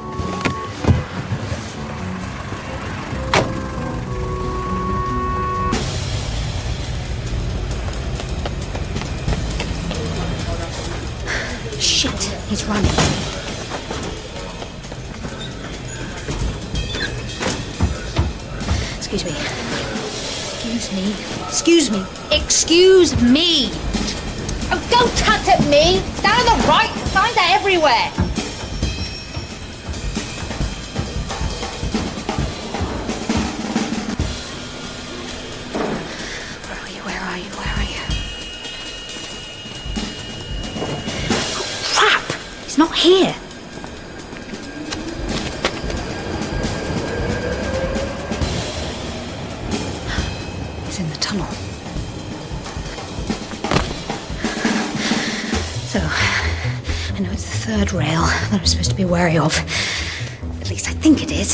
Shit, he's running. Excuse me. Excuse me. Excuse me! Oh, don't tut at me! Down on the right! Signs are everywhere! Where are you? Oh, crap! He's not here! In the tunnel. So, I know it's the third rail that I'm supposed to be wary of. At least I think it is.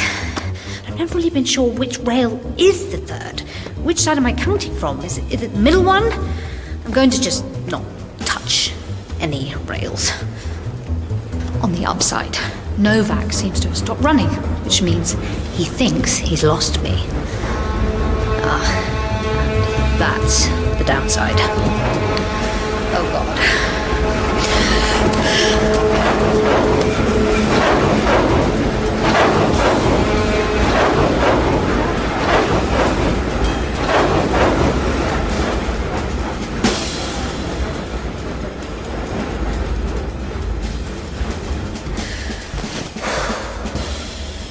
I've never really been sure which rail is the third. Which side am I counting from? Is it the middle one? I'm going to just not touch any rails. On the upside, Novak seems to have stopped running, which means he thinks he's lost me. That's the downside. Oh, God.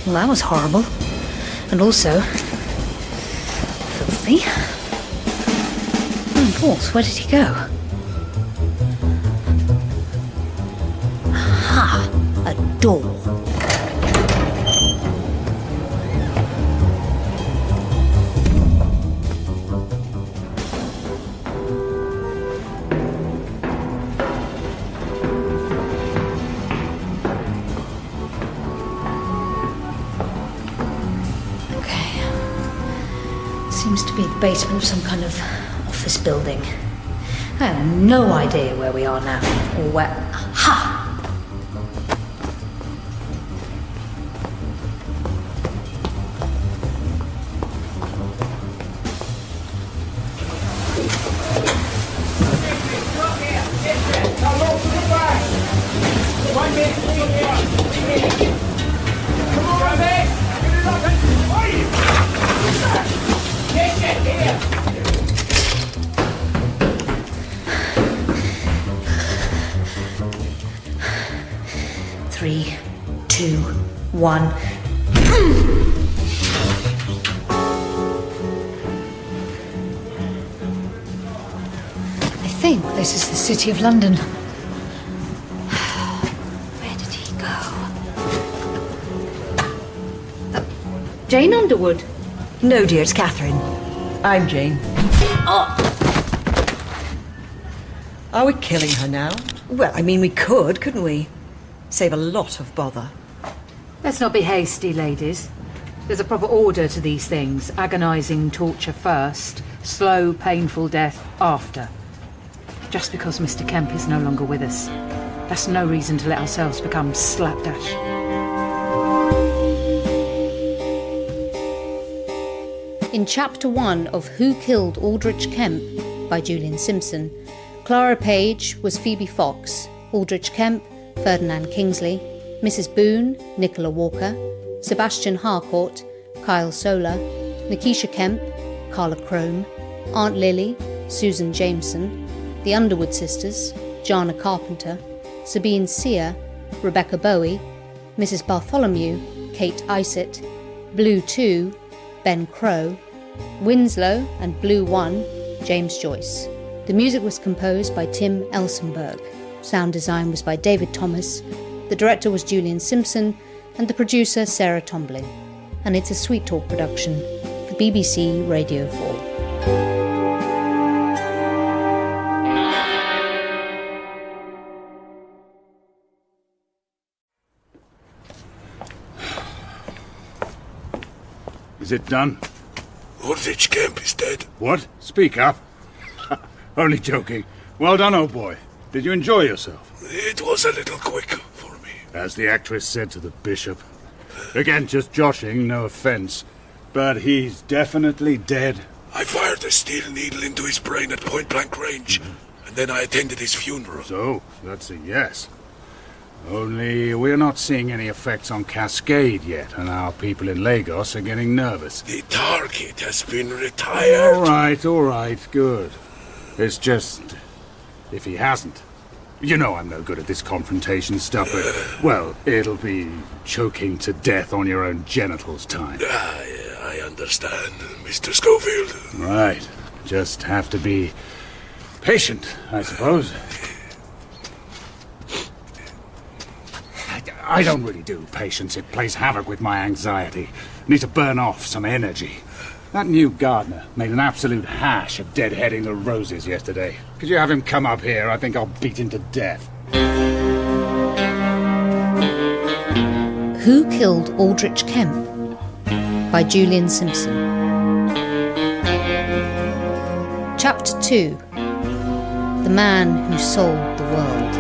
Well, that was horrible. And also... filthy. Pauls, where did he go? Aha! A door. Okay. Seems to be the basement of some kind of office building. I have no idea where we are now, or where... Ha! Three, two, one. I think this is the City of London. Where did he go? Jane Underwood? No, dear, it's Catherine. I'm Jane. Are we killing her now? Well, I mean, we could, couldn't we? Save a lot of bother. Let's not be hasty, ladies. There's a proper order to these things. Agonising torture first, slow, painful death after. Just because Mr. Kemp is no longer with us, that's no reason to let ourselves become slapdash. In Chapter 1 of Who Killed Aldrich Kemp by Julian Simpson, Clara Page was Phoebe Fox, Aldrich Kemp, Ferdinand Kingsley, Mrs. Boone, Nicola Walker, Sebastian Harcourt, Kyle Solar, Nikisha Kemp, Carla Crome, Aunt Lily, Susan Jameson, the Underwood sisters, Jana Carpenter, Sabine Sear, Rebecca Bowie, Mrs. Bartholomew, Kate Isett, Blue 2, Ben Crow, Winslow and Blue 1, James Joyce. The music was composed by Tim Elsenberg. Sound design was by David Thomas. The director was Julian Simpson and the producer Sarah Tomblin. And it's a Sweet Talk production for BBC Radio 4. Is it done? Aldrich Kemp is dead. What? Speak up. Only joking. Well done, old boy. Did you enjoy yourself? It was a little quick for me. As the actress said to the bishop. Again, just joshing, no offence. But he's definitely dead. I fired a steel needle into his brain at point-blank range, and then I attended his funeral. So, that's a yes. Only we're not seeing any effects on Cascade yet, and our people in Lagos are getting nervous. The target has been retired. All right, good. It's just, if he hasn't. You know I'm no good at this confrontation stuff, but, well, it'll be choking to death on your own genitals time. I understand, Mr. Schofield. Right. Just have to be patient, I suppose. I don't really do patience. It plays havoc with my anxiety. Need to burn off some energy. That new gardener made an absolute hash of deadheading the roses yesterday. Could you have him come up here? I think I'll beat him to death. Who Killed Aldrich Kemp by Julian Simpson. Chapter 2. The Man Who Sold the World.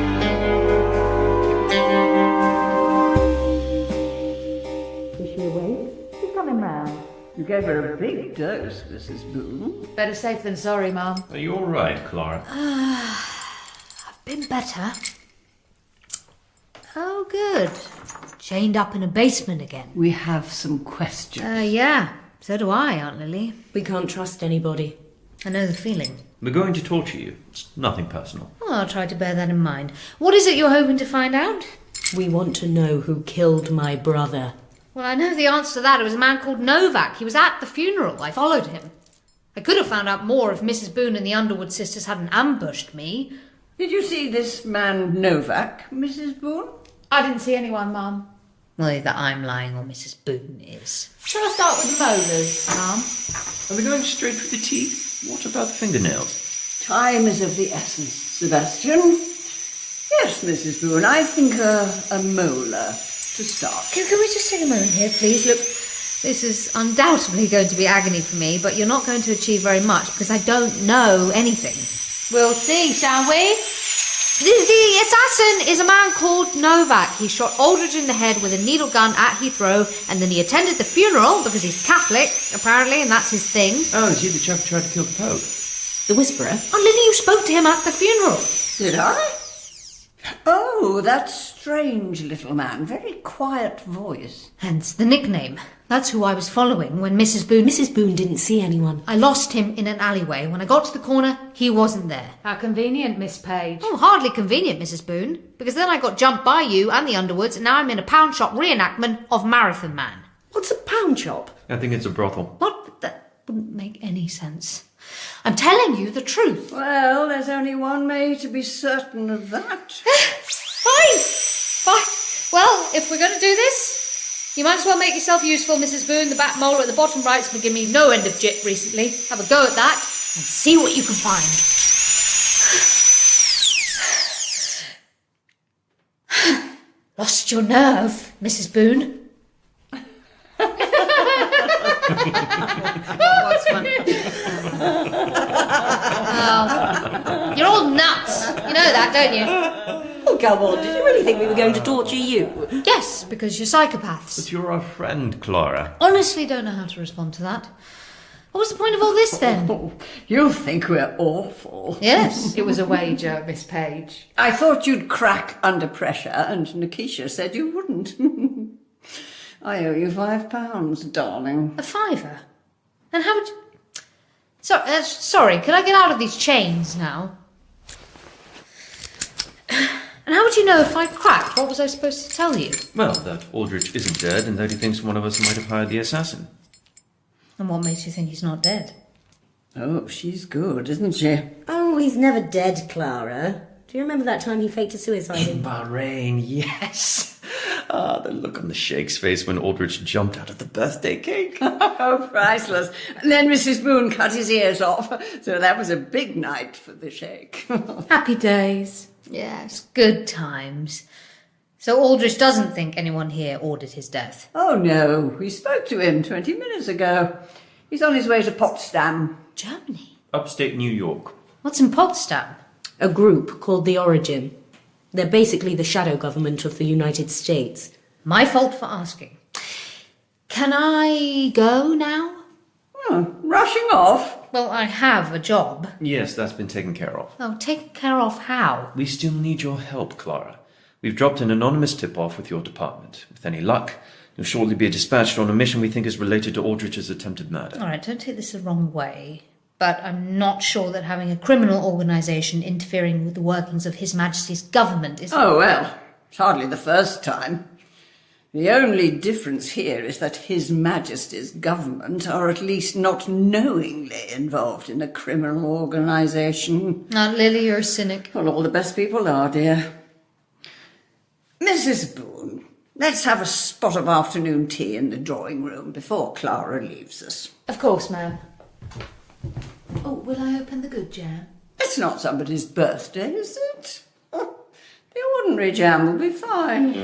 Is she awake? She's coming round. You gave her a big dose, Mrs. Boone. Better safe than sorry, Mum. Are you all right, Clara? I've been better. Oh, good. Chained up in a basement again. We have some questions. Yeah. So do I, Aunt Lily. We can't trust anybody. I know the feeling. We're going to torture you. It's nothing personal. Well, I'll try to bear that in mind. What is it you're hoping to find out? We want to know who killed my brother. Well, I know the answer to that. It was a man called Novak. He was at the funeral. I followed him. I could have found out more if Mrs. Boone and the Underwood sisters hadn't ambushed me. Did you see this man Novak, Mrs. Boone? I didn't see anyone, Mum. Well, either I'm lying or Mrs. Boone is. Shall I start with the molars, Mum? Are we going straight for the teeth? What about the fingernails? Time is of the essence, Sebastian. Yes, Mrs. Boone, I think a molar to start. Can we just take a moment here, please? Look, this is undoubtedly going to be agony for me, but you're not going to achieve very much because I don't know anything. We'll see, shall we? The assassin is a man called Novak. He shot Aldrich in the head with a needle gun at Heathrow, and then he attended the funeral because he's Catholic, apparently, and that's his thing. Oh, is he the chap who tried to kill the Pope? The Whisperer? Oh, Lily, you spoke to him at the funeral. Did I? Oh, that strange little man. Very quiet voice. Hence the nickname. That's who I was following when Mrs. Boone... Mrs. Boone didn't see anyone. I lost him in an alleyway. When I got to the corner, he wasn't there. How convenient, Miss Page. Oh, hardly convenient, Mrs. Boone. Because then I got jumped by you and the Underwoods, and now I'm in a pound shop reenactment of Marathon Man. What's a pound shop? I think it's a brothel. What? That wouldn't make any sense. I'm telling you the truth. Well, there's only one way to be certain of that. Fine. Well, if we're going to do this, you might as well make yourself useful, Mrs. Boone. The back molar at the bottom right's been giving me no end of jip recently. Have a go at that. and see what you can find. Lost your nerve, Mrs. Boone. What's funny? Oh, you're all nuts. You know that, don't you? Oh, come on. Did you really think we were going to torture you? Yes, because you're psychopaths. But you're our friend, Clara. Honestly, don't know how to respond to that. What was the point of all this then? Oh, you think we're awful. Yes. It was a wager, Miss Page. I thought you'd crack under pressure, and Nikisha said you wouldn't. I owe you £5, darling. A fiver? And how would you... Sorry, can I get out of these chains now? And how would you know if I cracked? What was I supposed to tell you? Well, that Aldrich isn't dead and that he thinks one of us might have hired the assassin. And what makes you think he's not dead? Oh, she's good, isn't she? Oh, he's never dead, Clara. Do you remember that time he faked a suicide? In Bahrain, yes. Ah, the look on the Sheikh's face when Aldrich jumped out of the birthday cake. Oh, priceless. And then Mrs. Boone cut his ears off, so that was a big night for the Sheikh. Happy days. Yes, good times. So Aldrich doesn't think anyone here ordered his death? Oh, no. We spoke to him 20 minutes ago. He's on his way to Potsdam. Germany? Upstate New York. What's in Potsdam? A group called the Origin. They're basically the shadow government of the United States. My fault for asking. Can I go now? Oh, rushing off? Well, I have a job. Yes, that's been taken care of. Oh, taken care of how? We still need your help, Clara. We've dropped an anonymous tip-off with your department. With any luck, you'll shortly be dispatched on a mission we think is related to Aldrich's attempted murder. All right, don't take this the wrong way, but I'm not sure that having a criminal organisation interfering with the workings of His Majesty's government is... Oh, well, it's hardly the first time. The only difference here is that His Majesty's government are at least not knowingly involved in a criminal organisation. Aunt Lily, you're a cynic. Well, all the best people are, dear. Mrs. Boone, let's have a spot of afternoon tea in the drawing room before Clara leaves us. Of course, ma'am. Oh, will I open the good jam? It's not somebody's birthday, is it? Oh, the ordinary jam will be fine.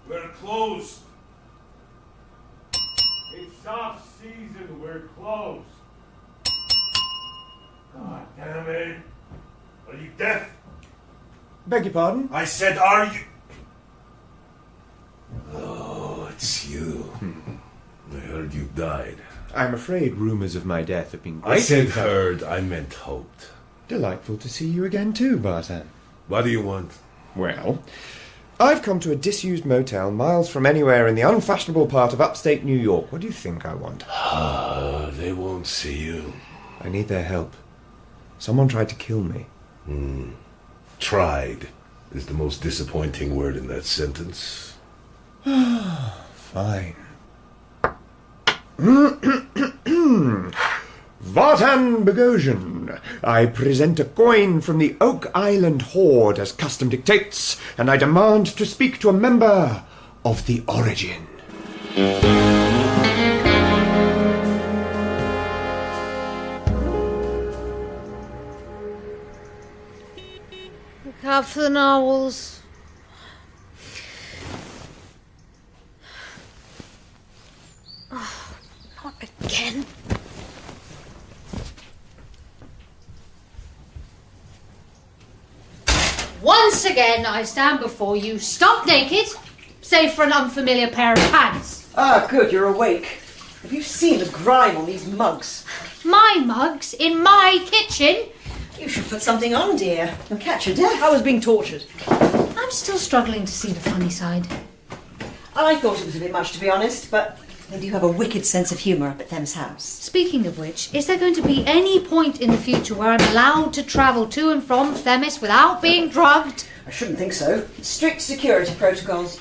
We're closed. It's off-season. We're closed. God damn it. Are you deaf? Beg your pardon? I said, are you... Oh, it's you. I heard you died. I'm afraid rumours of my death have been I said greatly heard, I meant hoped. Delightful to see you again too, Bartan. What do you want? Well, I've come to a disused motel miles from anywhere in the unfashionable part of upstate New York. What do you think I want? They won't see you. I need their help. Someone tried to kill me. Tried is the most disappointing word in that sentence. Fine. Vartan Bogosian, I present a coin from the Oak Island Hoard as custom dictates, and I demand to speak to a member of the Origin. Look out for the narwhals. Oh, not again. Once again, I stand before you, stark naked, save for an unfamiliar pair of pants. Ah, good, you're awake. Have you seen the grime on these mugs? My mugs in my kitchen? You should put something on, dear. You'll catch your death. I was being tortured. I'm still struggling to see the funny side. I thought it was a bit much, to be honest, but they do have a wicked sense of humour up at Thames House. Speaking of which, is there going to be any point in the future where I'm allowed to travel to and from Themis without being drugged? I shouldn't think so. Strict security protocols.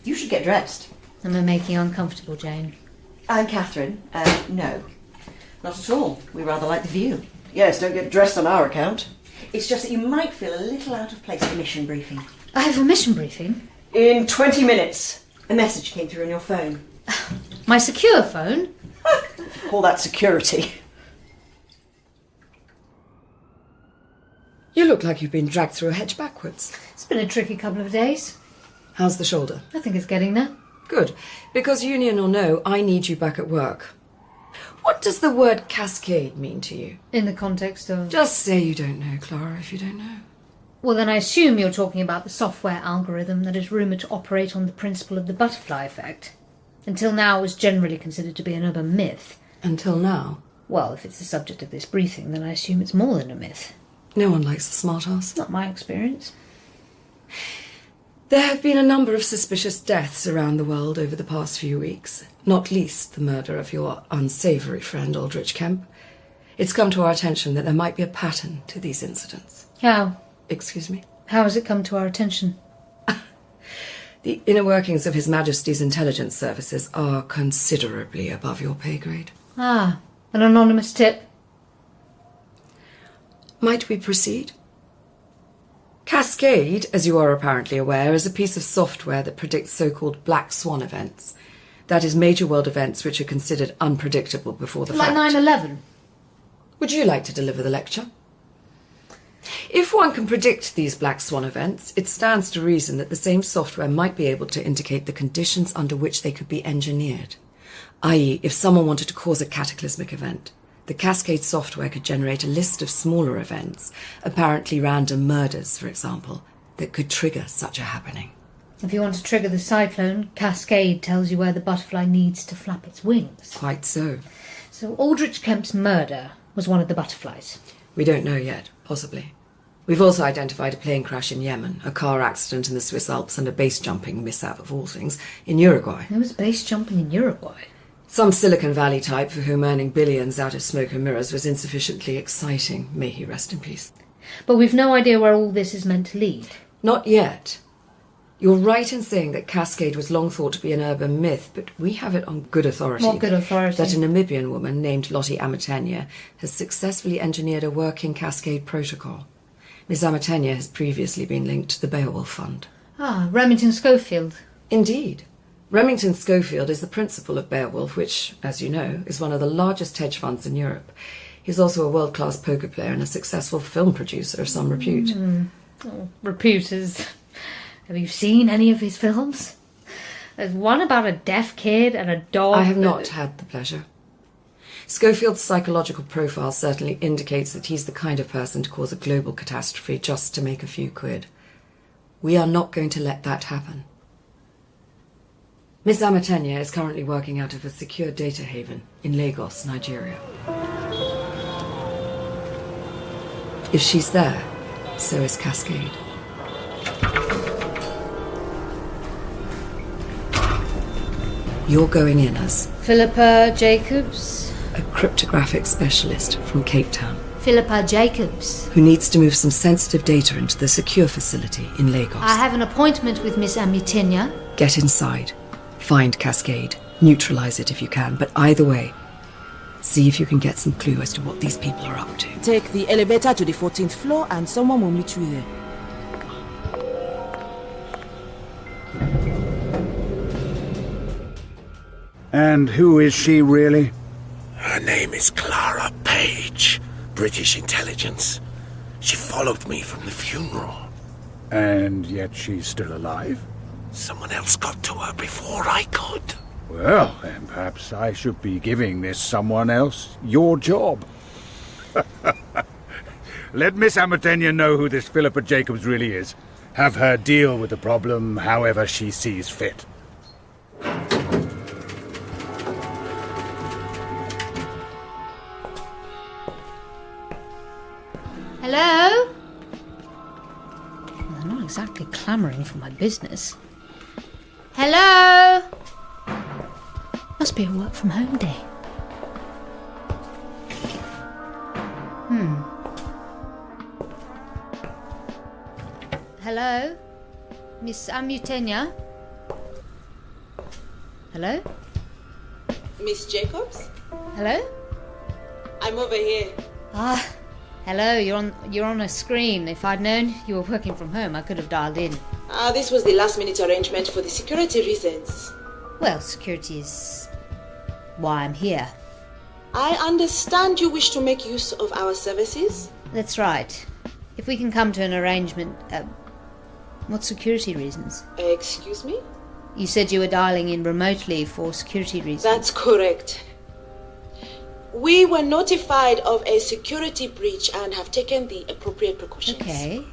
You should get dressed. Am I making you uncomfortable, Jane? I'm Catherine. No. Not at all. We rather like the view. Yes, don't get dressed on our account. It's just that you might feel a little out of place at a mission briefing. I have a mission briefing? In 20 minutes. A message came through on your phone. My secure phone? Call that security. You look like you've been dragged through a hedge backwards. It's been a tricky couple of days. How's the shoulder? I think it's getting there. Good. Because union or no, I need you back at work. What does the word cascade mean to you? In the context of... Just say you don't know, Clara, if you don't know. Well, then I assume you're talking about the software algorithm that is rumoured to operate on the principle of the butterfly effect. Until now, it was generally considered to be an urban myth. Until now? Well, if it's the subject of this briefing, then I assume it's more than a myth. No one likes a smart ass. Not my experience. There have been a number of suspicious deaths around the world over the past few weeks, not least the murder of your unsavoury friend Aldrich Kemp. It's come to our attention that there might be a pattern to these incidents. How? Excuse me? How has it come to our attention? The inner workings of His Majesty's intelligence services are considerably above your pay grade. Ah, an anonymous tip. Might we proceed? Cascade, as you are apparently aware, is a piece of software that predicts so-called black swan events. That is, major world events which are considered unpredictable before the fact. Like 9/11? Would you like to deliver the lecture? If one can predict these black swan events, it stands to reason that the same software might be able to indicate the conditions under which they could be engineered. I.e., if someone wanted to cause a cataclysmic event, the Cascade software could generate a list of smaller events, apparently random murders, for example, that could trigger such a happening. If you want to trigger the cyclone, Cascade tells you where the butterfly needs to flap its wings. Quite so. So Aldrich Kemp's murder was one of the butterflies? We don't know yet. Possibly. We've also identified a plane crash in Yemen, a car accident in the Swiss Alps, and a base jumping mishap, of all things, in Uruguay. There was base jumping in Uruguay? Some Silicon Valley type for whom earning billions out of smoke and mirrors was insufficiently exciting. May he rest in peace. But we've no idea where all this is meant to lead. Not yet. You're right in saying that Cascade was long thought to be an urban myth, but we have it on good authority. What good authority? That a Namibian woman named Lottie Amatenya has successfully engineered a working Cascade protocol. Miss Amatenya has previously been linked to the Beowulf Fund. Ah, Remington Schofield. Indeed. Remington Schofield is the principal of Beowulf, which, as you know, is one of the largest hedge funds in Europe. He's also a world-class poker player and a successful film producer of some repute. Oh, repute is... Have you seen any of his films? There's one about a deaf kid and a dog... I have not had the pleasure. Schofield's psychological profile certainly indicates that he's the kind of person to cause a global catastrophe just to make a few quid. We are not going to let that happen. Miss Amatenya is currently working out of a secure data haven in Lagos, Nigeria. If she's there, so is Cascade. You're going in as... Philippa Jacobs? A cryptographic specialist from Cape Town. Philippa Jacobs? Who needs to move some sensitive data into the secure facility in Lagos. I have an appointment with Miss Amitenya. Get inside. Find Cascade. Neutralize it if you can, but either way, see if you can get some clue as to what these people are up to. Take the elevator to the 14th floor and someone will meet you there. And who is she, really? Her name is Clara Page, British intelligence. She followed me from the funeral. And yet she's still alive? Someone else got to her before I could. Well, then perhaps I should be giving this someone else your job. Let Miss Amatenya know who this Philippa Jacobs really is. Have her deal with the problem however she sees fit. Hello? They're not exactly clamouring for my business. Hello? Must be a work from home day. Hello? Miss Amutenia? Hello? Miss Jacobs? Hello? I'm over here. Ah, hello, you're on a screen. If I'd known you were working from home, I could have dialed in. This was the last-minute arrangement for the security reasons. Well, security is why I'm here. I understand you wish to make use of our services? That's right. If we can come to an arrangement, what security reasons? Excuse me? You said you were dialing in remotely for security reasons. That's correct. We were notified of a security breach and have taken the appropriate precautions. Okay.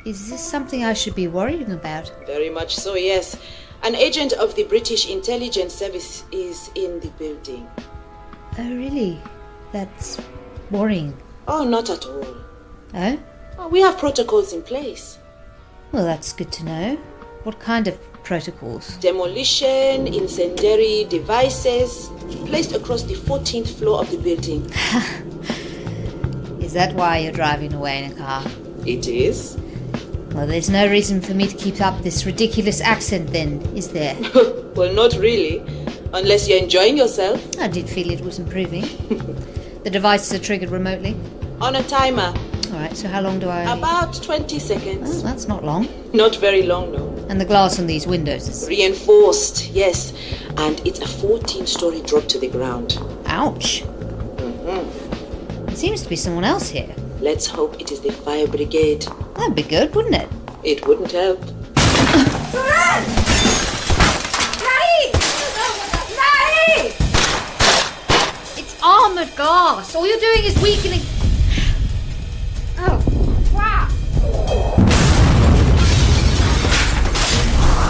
Is this something I should be worrying about? Very much so, yes. An agent of the British Intelligence Service is in the building. Oh, really? That's worrying. Oh, not at all. Oh? We have protocols in place. Well, that's good to know. What kind of protocols? Demolition, incendiary devices, placed across the 14th floor of the building. Is that why you're driving away in a car? It is. Well, there's no reason for me to keep up this ridiculous accent then, is there? Well, not really. Unless you're enjoying yourself. I did feel it was improving. The devices are triggered remotely? On a timer. Alright, so how long do I... About 20 seconds. Oh, that's not long. Not very long, no. And the glass on these windows is... Reinforced, yes. And it's a 14-story drop to the ground. Ouch. There seems to be someone else here. Let's hope it is the fire brigade. That'd be good, wouldn't it? It wouldn't help. It's armoured glass. All you're doing is weakening... Oh, crap!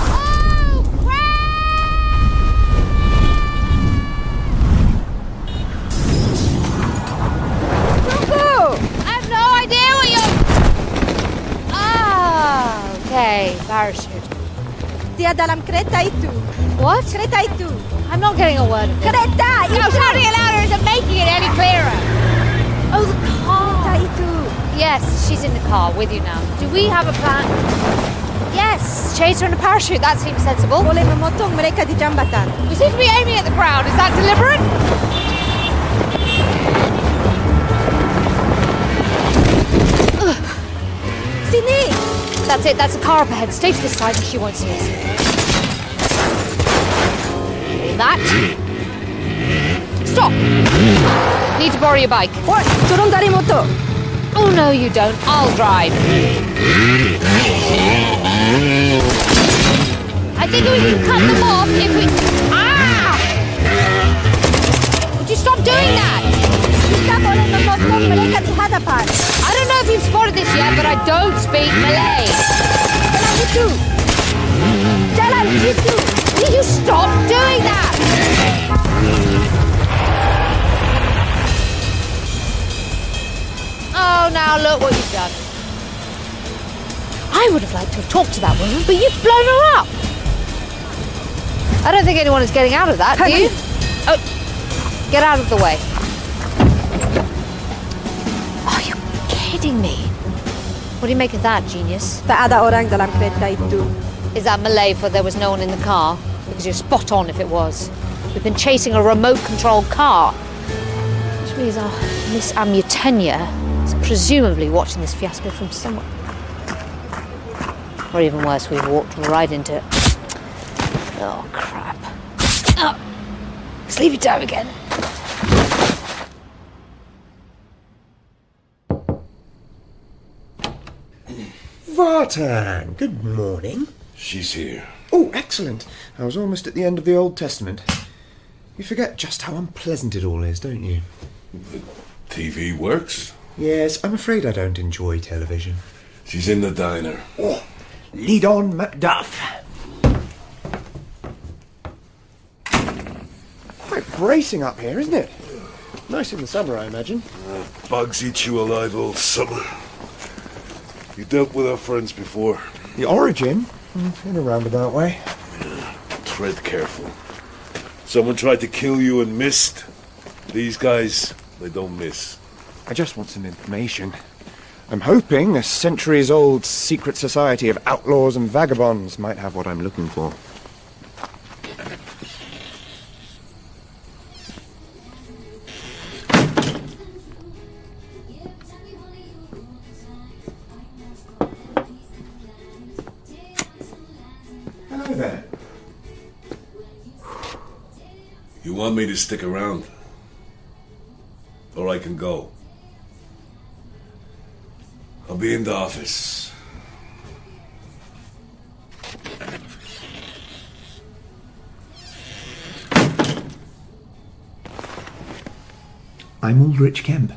Oh, crap! I have no idea what you're... Ah, okay, parachute. Dia dalam kereta itu. What? Kereta itu. I'm not getting a word of it. Kereta itu. No, shouting it louder isn't making it any clearer. Oh, the car. Kereta itu. Yes, she's in the car with you now. Do we have a plan? Yes, chase her in a parachute. That seems sensible. Boleh memotong mereka di jambatan. We seem to be aiming at the ground. Is that deliberate? Ugh. Sini. That's it. That's a car up ahead. Stay to the side and she won't see us. That. Stop. Need to borrow your bike. What? Turun dari motor. Oh, no, you don't. I'll drive. I think we can cut them off if we... Ah! Would you stop doing that? Kita boleh memotong mereka di hadapan. I don't know if you've spotted this yet, but I don't speak Malay. Jalan itu. Jalan itu. Will you stop doing that? Oh, now look what you've done. I would have liked to have talked to that woman, but you've blown her up. I don't think anyone is getting out of that, do you? Oh, get out of the way. Are you kidding me? What do you make of that, genius? Tak ada orang dalam kereta itu. Is that Malay for there was no one in the car? Because you're spot on if it was. We've been chasing a remote-controlled car. Which means our Miss Amutenia is presumably watching this fiasco from somewhere. Or even worse, we've walked right into it. Oh, crap. Oh, sleepy time again. Vartan, good morning. She's here. Oh, excellent. I was almost at the end of the Old Testament. You forget just how unpleasant it all is, don't you? The TV works? Yes, I'm afraid I don't enjoy television. She's in the diner. Oh, lead on, Macduff. Quite bracing up here, isn't it? Nice in the summer, I imagine. Bugs eat you alive all summer. You dealt with our friends before. The origin? In a roundabout way. Yeah, tread careful. Someone tried to kill you and missed. These guys, they don't miss. I just want some information. I'm hoping a centuries-old secret society of outlaws and vagabonds might have what I'm looking for. Hello there. You want me to stick around? Or I can go. I'll be in the office. I'm Aldrich Kemp.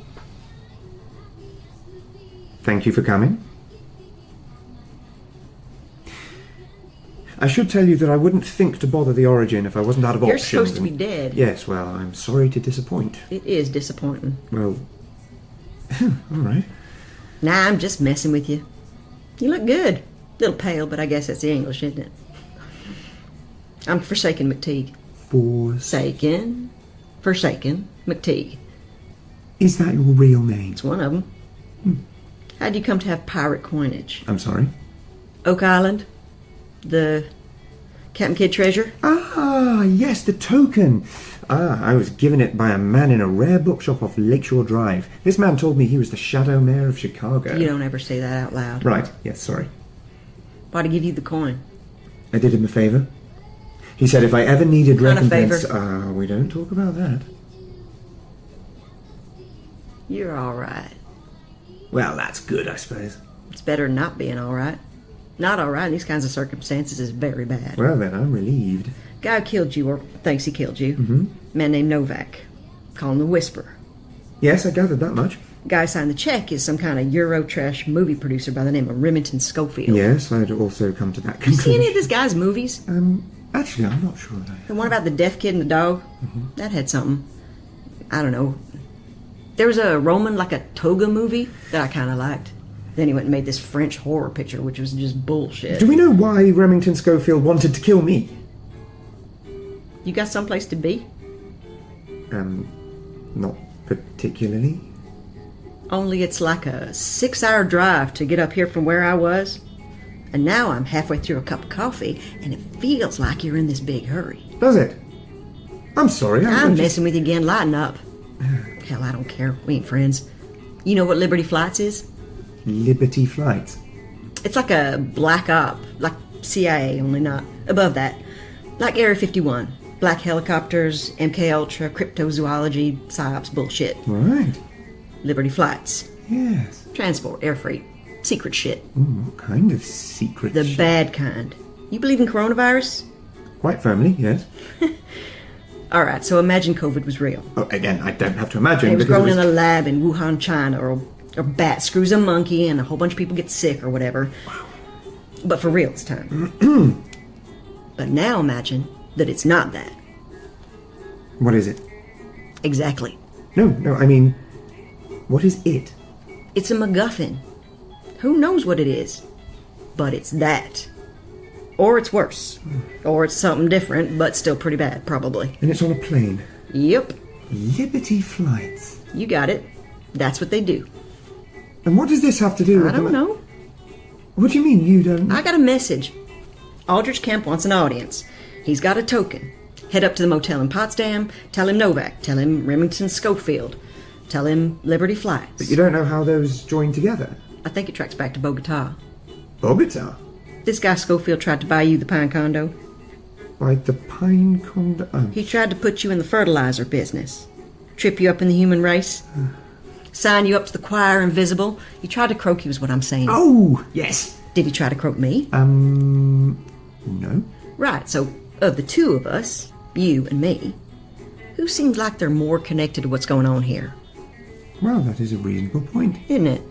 Thank you for coming. I should tell you that I wouldn't think to bother the origin if I wasn't out of You're options. supposed to be dead. Yes, well, I'm sorry to disappoint. It is disappointing. Well, all right. Nah, I'm just messing with you. You look good. A little pale, but I guess that's the English, isn't it? I'm Forsaken McTeague. Forsaken McTeague. Is that your real name? It's one of them. How'd you come to have pirate coinage? I'm sorry? Oak Island? The Captain Kidd treasure? Ah, yes, the token. I was given it by a man in a rare bookshop off Lakeshore Drive. This man told me he was the shadow mayor of Chicago. You don't ever say that out loud. Right, yes, sorry. Why'd he give you the coin? I did him a favour. He said if I ever needed What kind of recompense... favour? We don't talk about that. You're alright. Well, that's good, I suppose. It's better than not being alright. Not alright in these kinds of circumstances is very bad. Well, then, I'm relieved. Guy who killed you, or thinks he killed you. Mm-hmm. Man named Novak. Call him the Whisperer. Yes, I gathered that much. Guy signed the check is some kind of Euro-trash movie producer by the name of Remington Schofield. Yes, I'd also come to that You see conclusion. any of this guy's movies? Actually, I'm not sure. The one about the deaf kid and the dog? That had something. I don't know. There was a Roman, like a toga movie that I kind of liked. Then he went and made this French horror picture, which was just bullshit. Do we know why Remington Schofield wanted to kill me? You got someplace to be? Not particularly. Only it's like a 6-hour drive to get up here from where I was. And now I'm halfway through a cup of coffee, and it feels like you're in this big hurry. Does it? I'm sorry. I'm messing with you again. Lighten up. Hell, I don't care. We ain't friends. You know what Liberty Flights is? Liberty Flights. It's like a black op, like CIA, only not above that. Like Area 51. Black helicopters, MK Ultra, cryptozoology, psyops bullshit. Right. Liberty Flights. Yes. Transport, air freight, secret shit. What kind of secret The shit? bad kind. You believe in coronavirus? Quite firmly, yes. All right, so imagine COVID was real. Oh, again, I don't have to imagine. And it was because grown in a lab in Wuhan, China, or a bat screws a monkey and a whole bunch of people get sick or whatever. But for real this time. But now imagine that it's not that. What is it? Exactly. No, I mean, what is it? It's a MacGuffin. Who knows what it is? But it's that. Or it's worse. Or it's something different, but still pretty bad, probably. And it's on a plane. Yep. Liberty Flights. You got it. That's what they do. And what does this have to do with... I don't know. What do you mean you don't... I got a message. Aldrich Kemp wants an audience. He's got a token. Head up to the motel in Potsdam, tell him Novak, tell him Remington Schofield, tell him Liberty Flights. But you don't know how those join together? I think it tracks back to Bogota. Bogota? This guy Schofield tried to buy you the Pine Condo. Why, the Pine Condo... Oh. He tried to put you in the fertilizer business. Trip you up in the human race. Sign you up to the choir invisible. He tried to croak you is what I'm saying. Oh, yes. Did he try to croak me? No. Right, so of the two of us, you and me, who seems like they're more connected to what's going on here? Well, that is a reasonable point. Isn't it?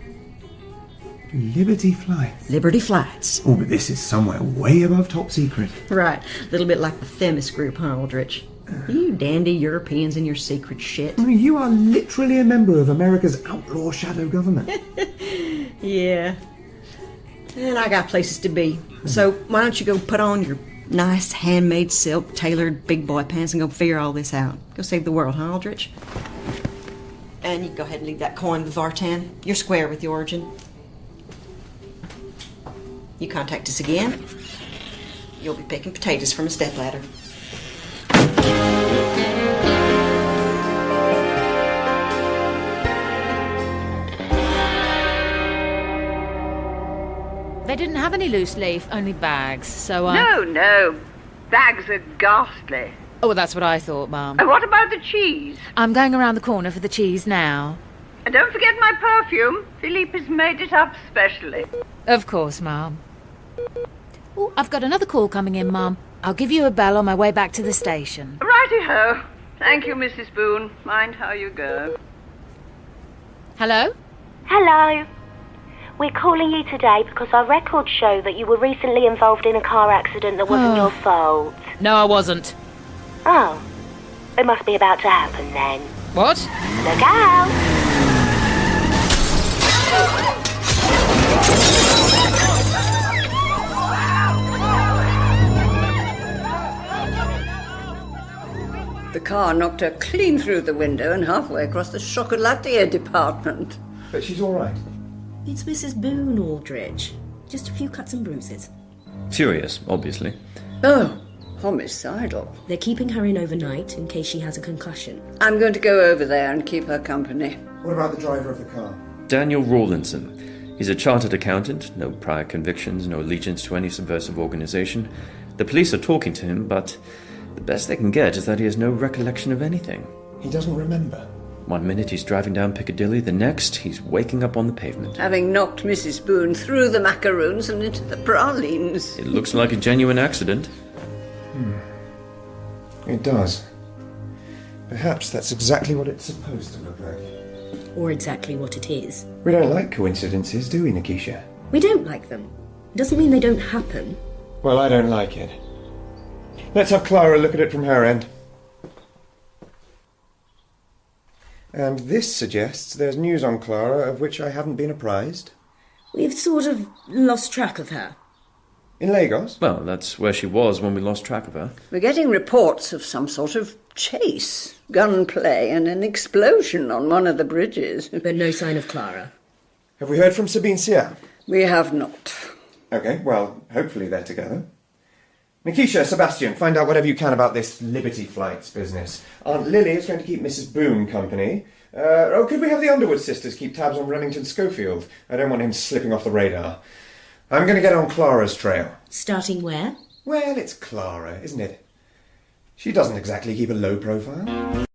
Liberty Flights. Liberty Flights. Oh, but this is somewhere way above top secret. Right. A little bit like the Themis group, huh, Aldrich? You dandy Europeans and your secret shit. You are literally a member of America's outlaw shadow government. Yeah. And I got places to be. So why don't you go put on your nice handmade silk tailored big boy pants and go figure all this out. Go save the world, huh, Aldrich? And you go ahead and leave that coin with Vartan. You're square with the origin. You contact us again, you'll be picking potatoes from a stepladder. They didn't have any loose leaf, only bags, so I... No. Bags are ghastly. Oh, well, that's what I thought, Mum. And what about the cheese? I'm going around the corner for the cheese now. And don't forget my perfume. Philippe has made it up specially. Of course, Mum. Oh, I've got another call coming in, Mum. I'll give you a bell on my way back to the station. Righty-ho. Thank you, Mrs. Boone. Mind how you go. Hello? Hello. We're calling you today because our records show that you were recently involved in a car accident that wasn't your fault. No, I wasn't. Oh. It must be about to happen then. What? Look out! The car knocked her clean through the window and halfway across the chocolatier department. But she's all right. It's Mrs. Boone, Aldrich. Just a few cuts and bruises. Furious, obviously. Oh, homicidal. They're keeping her in overnight in case she has a concussion. I'm going to go over there and keep her company. What about the driver of the car? Daniel Rawlinson. He's a chartered accountant, no prior convictions, no allegiance to any subversive organization. The police are talking to him, but the best they can get is that he has no recollection of anything. He doesn't remember. One minute he's driving down Piccadilly, the next he's waking up on the pavement. Having knocked Mrs. Boone through the macaroons and into the pralines. It looks like a genuine accident. It does. Perhaps that's exactly what it's supposed to look like. Or exactly what it is. We don't like coincidences, do we, Nikisha? We don't like them. Doesn't mean they don't happen. Well, I don't like it. Let's have Clara look at it from her end. And this suggests there's news on Clara of which I haven't been apprised. We've sort of lost track of her. In Lagos? Well, that's where she was when we lost track of her. We're getting reports of some sort of chase, gunplay, and an explosion on one of the bridges. But no sign of Clara. Have we heard from Sabine Sia? We have not. Okay, well, hopefully they're together. Nikisha, Sebastian, find out whatever you can about this Liberty Flights business. Aunt Lily is going to keep Mrs. Boone company. Could we have the Underwood sisters keep tabs on Remington Schofield? I don't want him slipping off the radar. I'm going to get on Clara's trail. Starting where? Well, it's Clara, isn't it? She doesn't exactly keep a low profile.